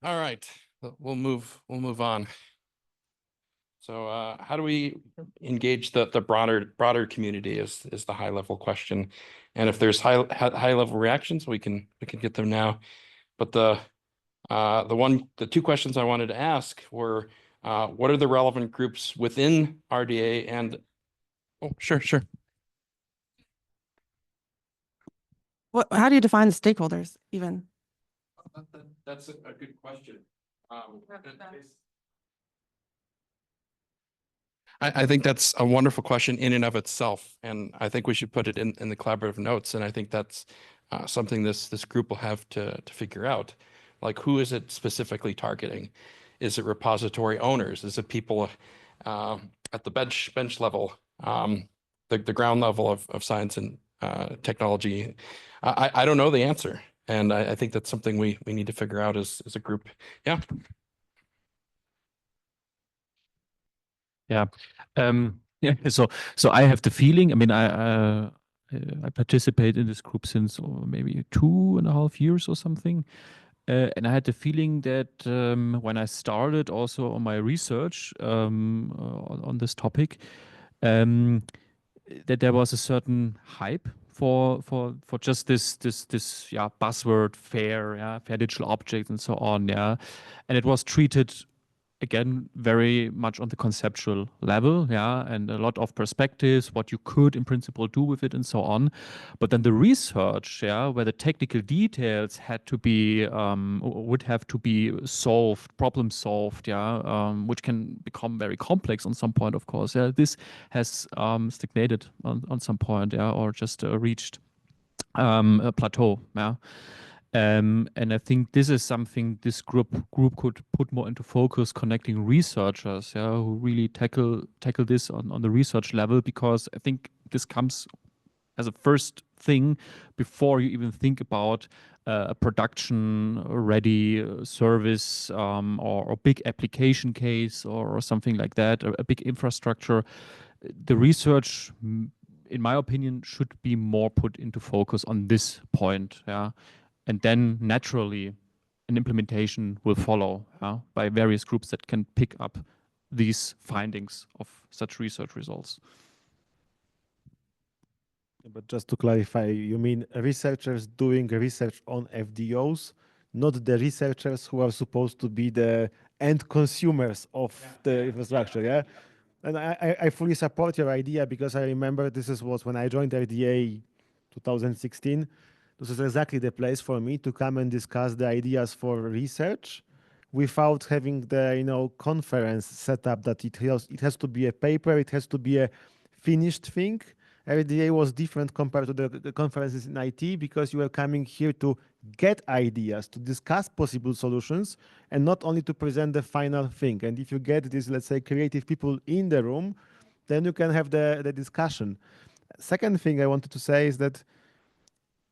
Speaker 1: All right, we'll move on. So how do we engage the broader community is the high level question. And if there's high level reactions, we can get them now. But the two questions I wanted to ask were, what are the relevant groups within RDA? And oh, sure.
Speaker 5: How do you define the stakeholders even?
Speaker 1: That's a good question. I think that's a wonderful question in and of itself, and I think we should put it in the collaborative notes. And I think that's something this group will have to figure out. Like, who is it specifically targeting? Is it repository owners? Is it people at the bench level, the ground level of science and technology? I don't know the answer, and I think that's something we need to figure out as a group. Yeah.
Speaker 7: Yeah. Yeah. So I have the feeling, I mean, I participate in this group since maybe 2.5 years or something. And I had the feeling that when I started also on my research on this topic, that there was a certain hype for just this buzzword fair digital objects and so on, and it was treated again very much on the conceptual level, and a lot of perspectives, what you could in principle do with it and so on. But then the research, where the technical details had to be would have to be problem solved, which can become very complex on some point, of course. This has stagnated on some point, or just reached a plateau. And I think this is something this group could put more into focus, connecting researchers, who really tackle this on the research level, because I think this comes as a first thing before you even think about a production ready service or a big application case or something like that, a big infrastructure. The research, in my opinion, should be more put into focus on this point. And then naturally an implementation will follow by various groups that can pick up these findings of such research results.
Speaker 6: But just to clarify, you mean researchers doing research on FDOs, not the researchers who are supposed to be the end consumers of the infrastructure, yeah? And I fully support your idea, because I remember this was when I joined RDA 2016. This is exactly the place for me to come and discuss the ideas for research without having the conference set up that it has to be a paper, it has to be a finished thing. RDA was different compared to the conferences in IT, because you were coming here to get ideas, to discuss possible solutions, and not only to present the final thing. And if you get these, let's say, creative people in the room, then you can have the discussion. Second thing I wanted to say is that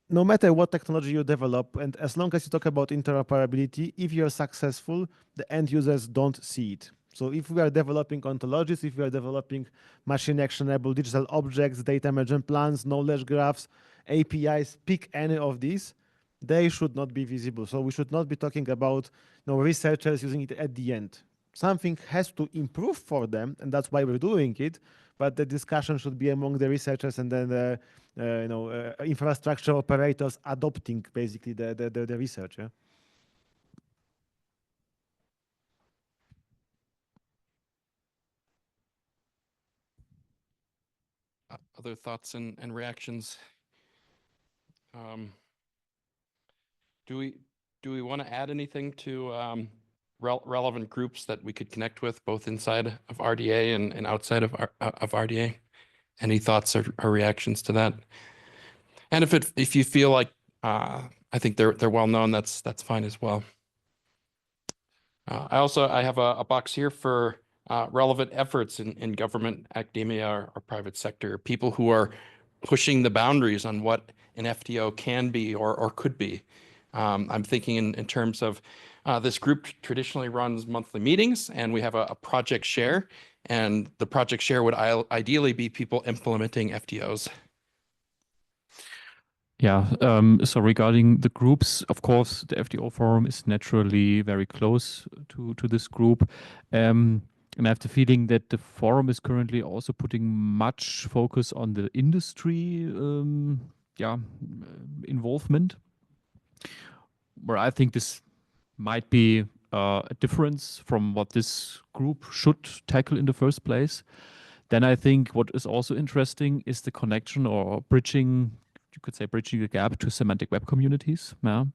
Speaker 6: no matter what technology you develop, and as long as you talk about interoperability, if you're successful, the end users don't see it. So if we are developing ontologies, if we are developing machine actionable digital objects, data management plans, knowledge graphs, APIs, pick any of these, they should not be visible. So we should not be talking about researchers using it at the end. Something has to improve for them, and that's why we're doing it. But the discussion should be among the researchers and then the infrastructure operators adopting basically the research. Yeah?
Speaker 1: Other thoughts and reactions? Do we want to add anything to relevant groups that we could connect with, both inside of RDA and outside of RDA? Any thoughts or reactions to that? And if you feel like I think they're well known, that's fine as well. I have a box here for relevant efforts in government, academia, or private sector, people who are pushing the boundaries on what an FDO can be or could be. I'm thinking in terms of this group traditionally runs monthly meetings, and we have a project share, and the project share would ideally be people implementing FDOs.
Speaker 7: Yeah, so regarding the groups, of course, the FDO forum is naturally very close to this group. And I have the feeling that the forum is currently also putting much focus on the industry involvement, where I think this might be a difference from what this group should tackle in the first place. Then I think what is also interesting is the connection or bridging, you could say bridging the gap to semantic web communities. Yeah.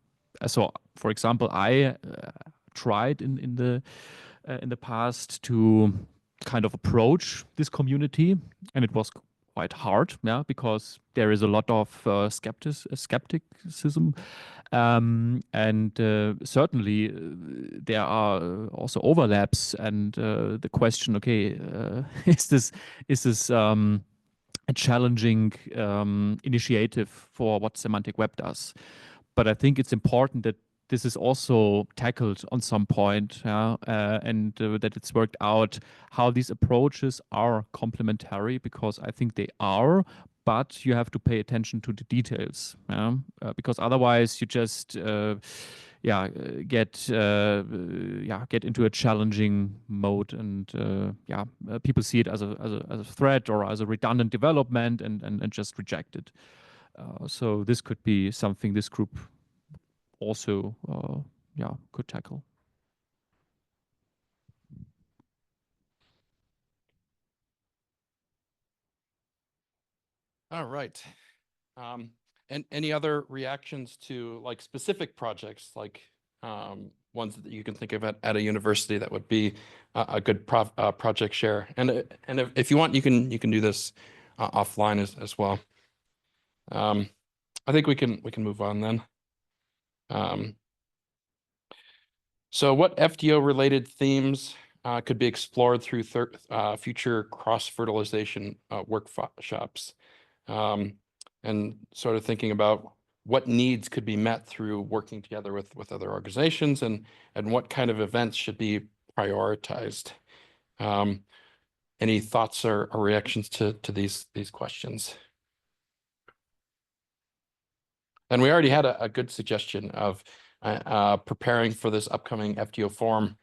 Speaker 7: So, for example, I tried in the past to kind of approach this community, and it was quite hard, yeah, because there is a lot of skepticism, and certainly there are also overlaps, and the question, okay, is this a challenging initiative for what semantic web does? But I think it's important that this is also tackled on some point, and that it's worked out how these approaches are complementary, because I think they are, but you have to pay attention to the details, because otherwise you just get into a challenging mode, and people see it as a threat or as a redundant development and just reject it. So this could be something this group also could tackle.
Speaker 1: All right. And any other reactions to like specific projects, like ones that you can think of at a university that would be a good project share? And if you want, you can do this offline as well. I think we can move on then. So what FDO related themes could be explored through future cross-fertilization workshops? And sort of thinking about what needs could be met through working together with other organizations, and what kind of events should be prioritized. Any thoughts or reactions to these questions? And we already had a good suggestion of preparing for this upcoming FDO forum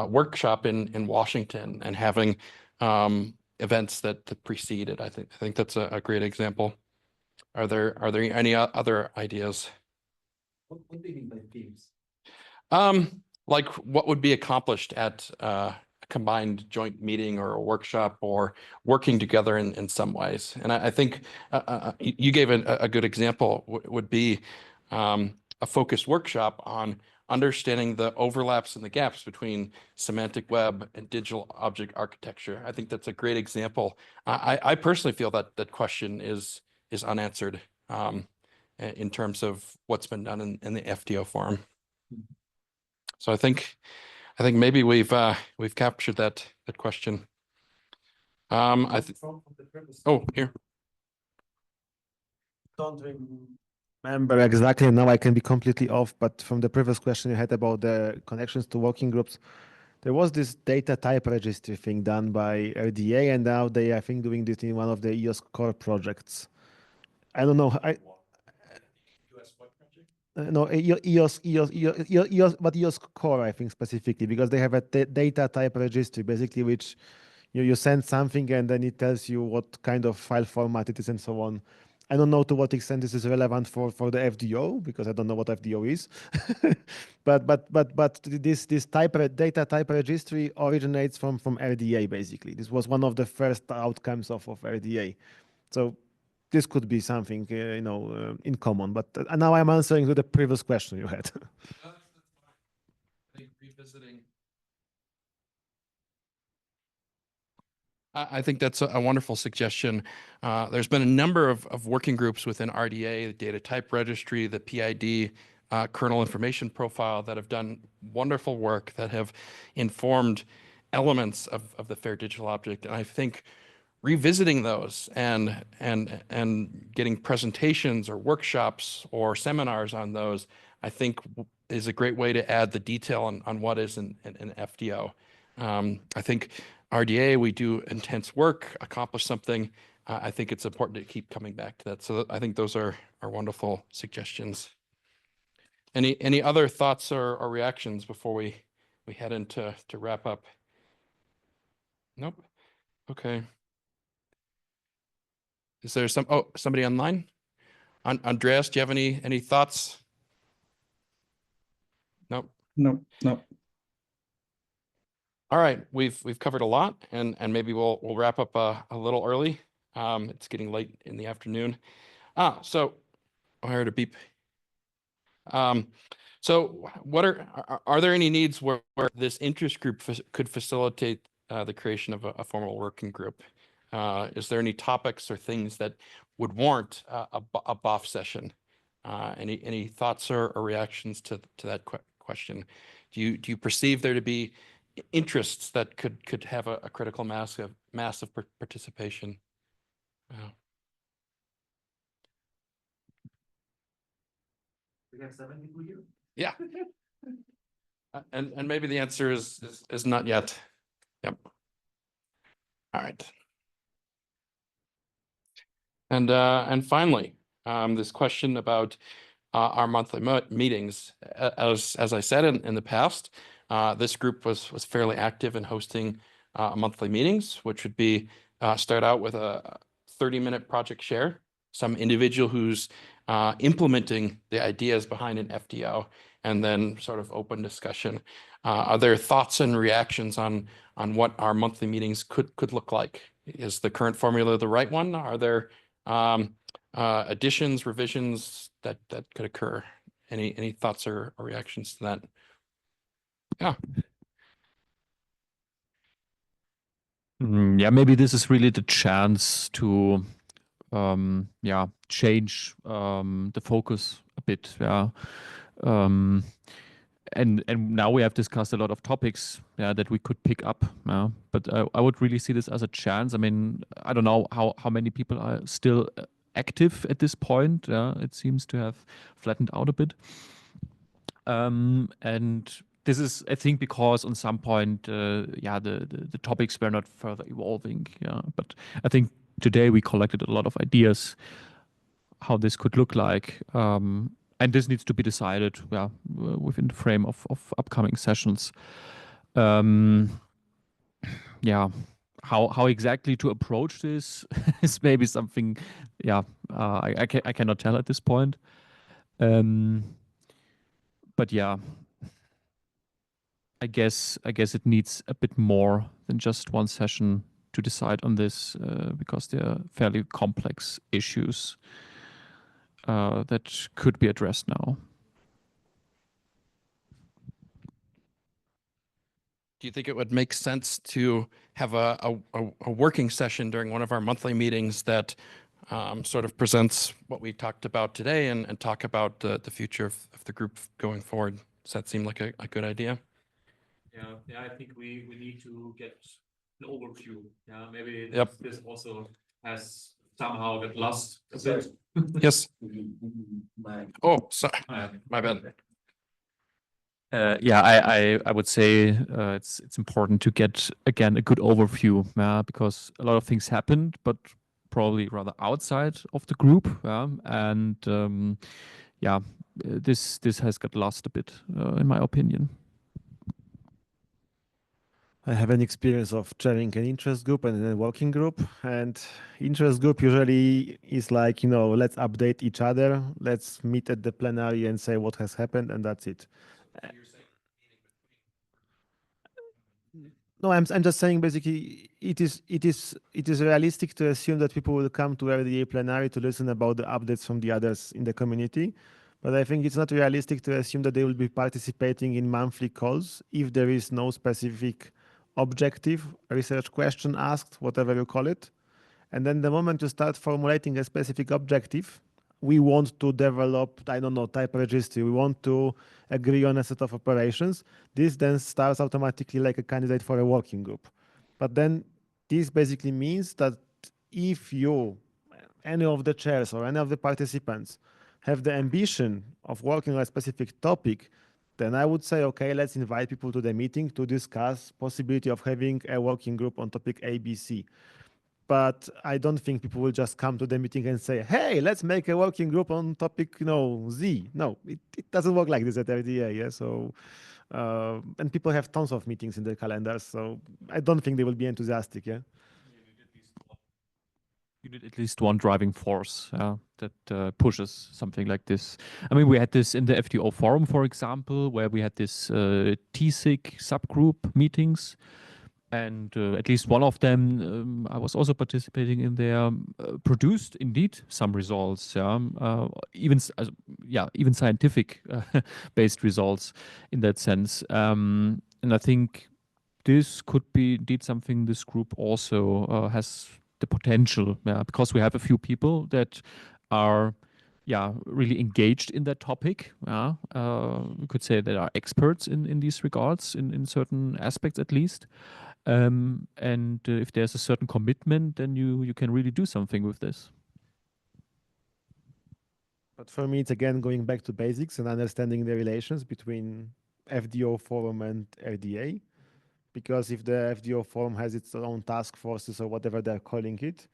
Speaker 1: workshop in Washington, and having events that precede it. I think that's a great example. Are there any other ideas?
Speaker 2: What do you mean by themes?
Speaker 1: Like what would be accomplished at a combined joint meeting or a workshop, or working together in some ways. And I think you gave a good example, would be a focused workshop on understanding the overlaps and the gaps between semantic web and digital object architecture. I think that's a great example. I personally feel that question is unanswered in terms of what's been done in the FDO forum. So I think maybe we've captured that question. Here.
Speaker 6: Don't remember exactly now. I can be completely off, but from the previous question you had about the connections to working groups, there was this data type registry thing done by RDA, and now they, I think, doing this in one of the EOS core projects. I don't know. No, EOS, but EOS core, I think, specifically, because they have a data type registry, basically, which you send something and then it tells you what kind of file format it is and so on. I don't know to what extent this is relevant for the FDO, because I don't know what FDO is. but this data type registry originates from RDA, basically. This was one of the first outcomes of RDA. So this could be something in common. But now I'm answering to the previous question you had.
Speaker 1: I think revisiting I think that's a wonderful suggestion. There's been a number of working groups within RDA, the Data Type Registry, the PID, Kernel Information Profile, that have done wonderful work, that have informed elements of the Fair Digital Object. And I think revisiting those and getting presentations or workshops or seminars on those, I think is a great way to add the detail on what is an FDO. I think RDA, we do intense work, accomplish something. I think it's important to keep coming back to that. So I think those are wonderful suggestions. Any other thoughts or reactions before we head into wrap up? Nope. Okay. Is there somebody online? Andreas, do you have any thoughts? Nope.
Speaker 2: No, no.
Speaker 1: All right, we've covered a lot, and maybe we'll wrap up a little early. It's getting late in the afternoon. So I heard a beep. So what are there any needs where this interest group could facilitate the creation of a formal working group? Is there any topics or things that would warrant a BOF session? Any thoughts or reactions to that question? Do you perceive there to be interests that could have a critical mass of participation?
Speaker 8: We have 7 people here.
Speaker 1: Yeah. And maybe the answer is not yet. Yep. All right. And finally, this question about our monthly meetings. As I said in the past, this group was fairly active in hosting monthly meetings, which would be start out with a 30-minute project share, some individual who's implementing the ideas behind an FDO, and then sort of open discussion. Are there thoughts and reactions on what our monthly meetings could look like? Is the current formula the right one? Are there additions, revisions that could occur? Any thoughts or reactions to that? Yeah.
Speaker 7: Yeah, maybe this is really the chance to change the focus a bit. Yeah. And now we have discussed a lot of topics that we could pick up. But I would really see this as a chance. I mean, I don't know how many people are still active at this point. It seems to have flattened out a bit. And this is, I think, because on some point, the topics were not further evolving. Yeah, but I think today we collected a lot of ideas how this could look like. And this needs to be decided within the frame of upcoming sessions. How exactly to approach this is maybe something, I cannot tell at this point. But yeah, I guess it needs a bit more than just one session to decide on this, because they are fairly complex issues that could be addressed now.
Speaker 1: Do you think it would make sense to have a working session during one of our monthly meetings that sort of presents what we talked about today and talk about the future of the group going forward? Does that seem like a good idea?
Speaker 8: Yeah, I think we need to get an overview. Yeah, maybe this also has somehow got lost a bit.
Speaker 1: Yes. Oh, sorry. My bad.
Speaker 7: I would say it's important to get again a good overview, because a lot of things happened, but probably rather outside of the group, and this has got lost a bit, in my opinion.
Speaker 6: I have an experience of chairing an interest group and a working group, and interest group usually is like, let's update each other, let's meet at the plenary and say what has happened, and that's it. No, I'm just saying basically it is realistic to assume that people will come to RDA plenary to listen about the updates from the others in the community. But I think it's not realistic to assume that they will be participating in monthly calls if there is no specific objective research question asked, whatever you call it. And then the moment you start formulating a specific objective, we want to develop, I don't know, type registry. We want to agree on a set of operations. This then starts automatically like a candidate for a working group. But then this basically means that if you, any of the chairs or any of the participants have the ambition of working on a specific topic, then I would say, okay, let's invite people to the meeting to discuss possibility of having a working group on topic ABC. But I don't think people will just come to the meeting and say, hey, let's make a working group on topic, Z. No, it doesn't work like this at RDA. Yeah. So, and people have tons of meetings in their calendars. So I don't think they will be enthusiastic. Yeah.
Speaker 7: You need at least one driving force that pushes something like this. I mean, we had this in the FDO forum, for example, where we had this TSIG subgroup meetings. And at least one of them, I was also participating in there, produced indeed some results, even scientific based results in that sense. And I think this could be indeed something this group also has the potential, because we have a few people that are really engaged in that topic. We could say they are experts in these regards, in certain aspects at least. And if there's a certain commitment, then you can really do something with this.
Speaker 6: But for me, it's again going back to basics and understanding the relations between FDO forum and RDA. Because if the FDO forum has its own task forces or whatever they're calling it,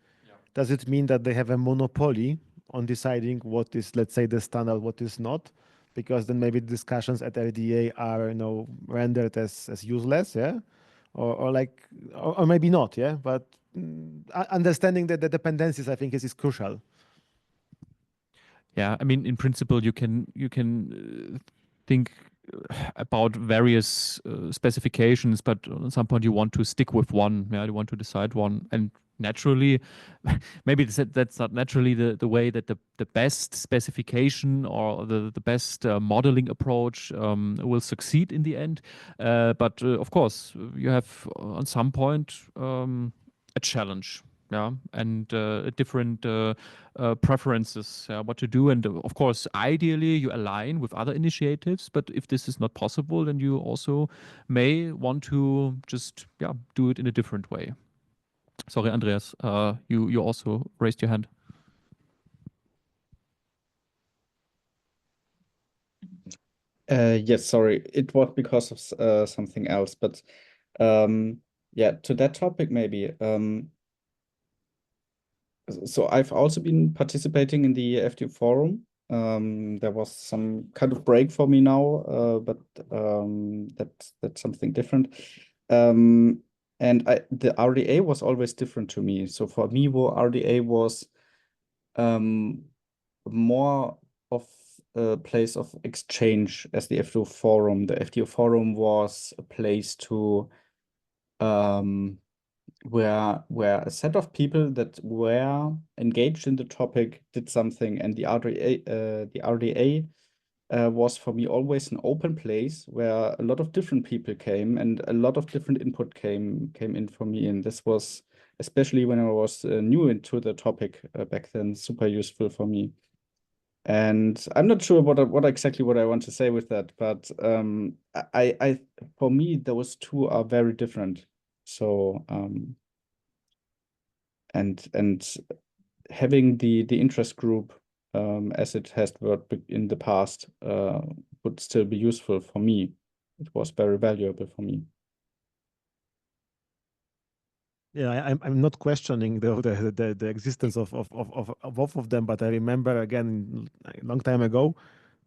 Speaker 6: does it mean that they have a monopoly on deciding what is, let's say, the standard, what is not? Because then maybe discussions at RDA are, rendered as useless, or maybe not, But understanding the dependencies, I think, is crucial.
Speaker 7: Yeah, I mean, in principle, you can think about various specifications, but at some point you want to stick with one. You want to decide one, and naturally, maybe that's not naturally the way that the best specification or the best modeling approach will succeed in the end. But of course, you have on some point a challenge. And different preferences, what to do. And of course, ideally, you align with other initiatives. But if this is not possible, then you also may want to just do it in a different way. Sorry, Andreas, you also raised your hand.
Speaker 2: Yes, sorry, it was because of something else. But to that topic, maybe. So I've also been participating in the FDO forum. There was some kind of break for me now, but that's something different. And the RDA was always different to me. So for me, RDA was more of a place of exchange as the FDO forum. The FDO forum was a place to where a set of people that were engaged in the topic did something, and the RDA was for me always an open place where a lot of different people came and a lot of different input came in for me, and this was, especially when I was new into the topic back then, super useful for me. And I'm not sure what exactly I want to say with that, but I for me those two are very different. So and having the interest group as it has worked in the past would still be useful for me. It was very valuable for me.
Speaker 6: Yeah, I'm not questioning the existence of both of them, but I remember again a long time ago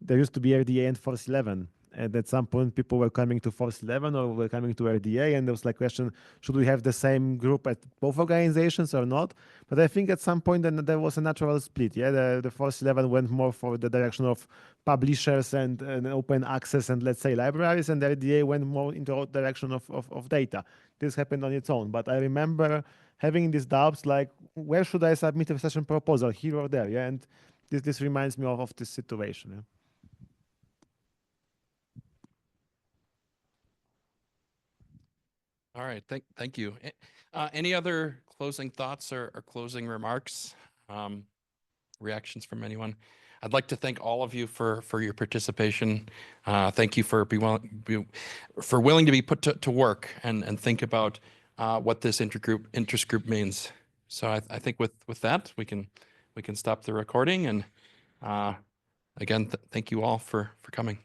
Speaker 6: there used to be RDA and Force 11. And at some point, people were coming to Force 11 or were coming to RDA, and there was like question: should we have the same group at both organizations or not? But I think at some point, then there was a natural split. Yeah, the Force 11 went more for the direction of publishers and open access and, let's say, libraries, and the RDA went more into the direction of data. This happened on its own. But I remember having these doubts, like, where should I submit a session proposal, here or there? Yeah, and this reminds me of this situation. Yeah?
Speaker 1: All right, thank you. Any other closing thoughts or closing remarks? Reactions from anyone? I'd like to thank all of you for your participation. Thank you for willing to be put to work and think about what this interest group means. So I think with that we can stop the recording, and again thank you all for coming.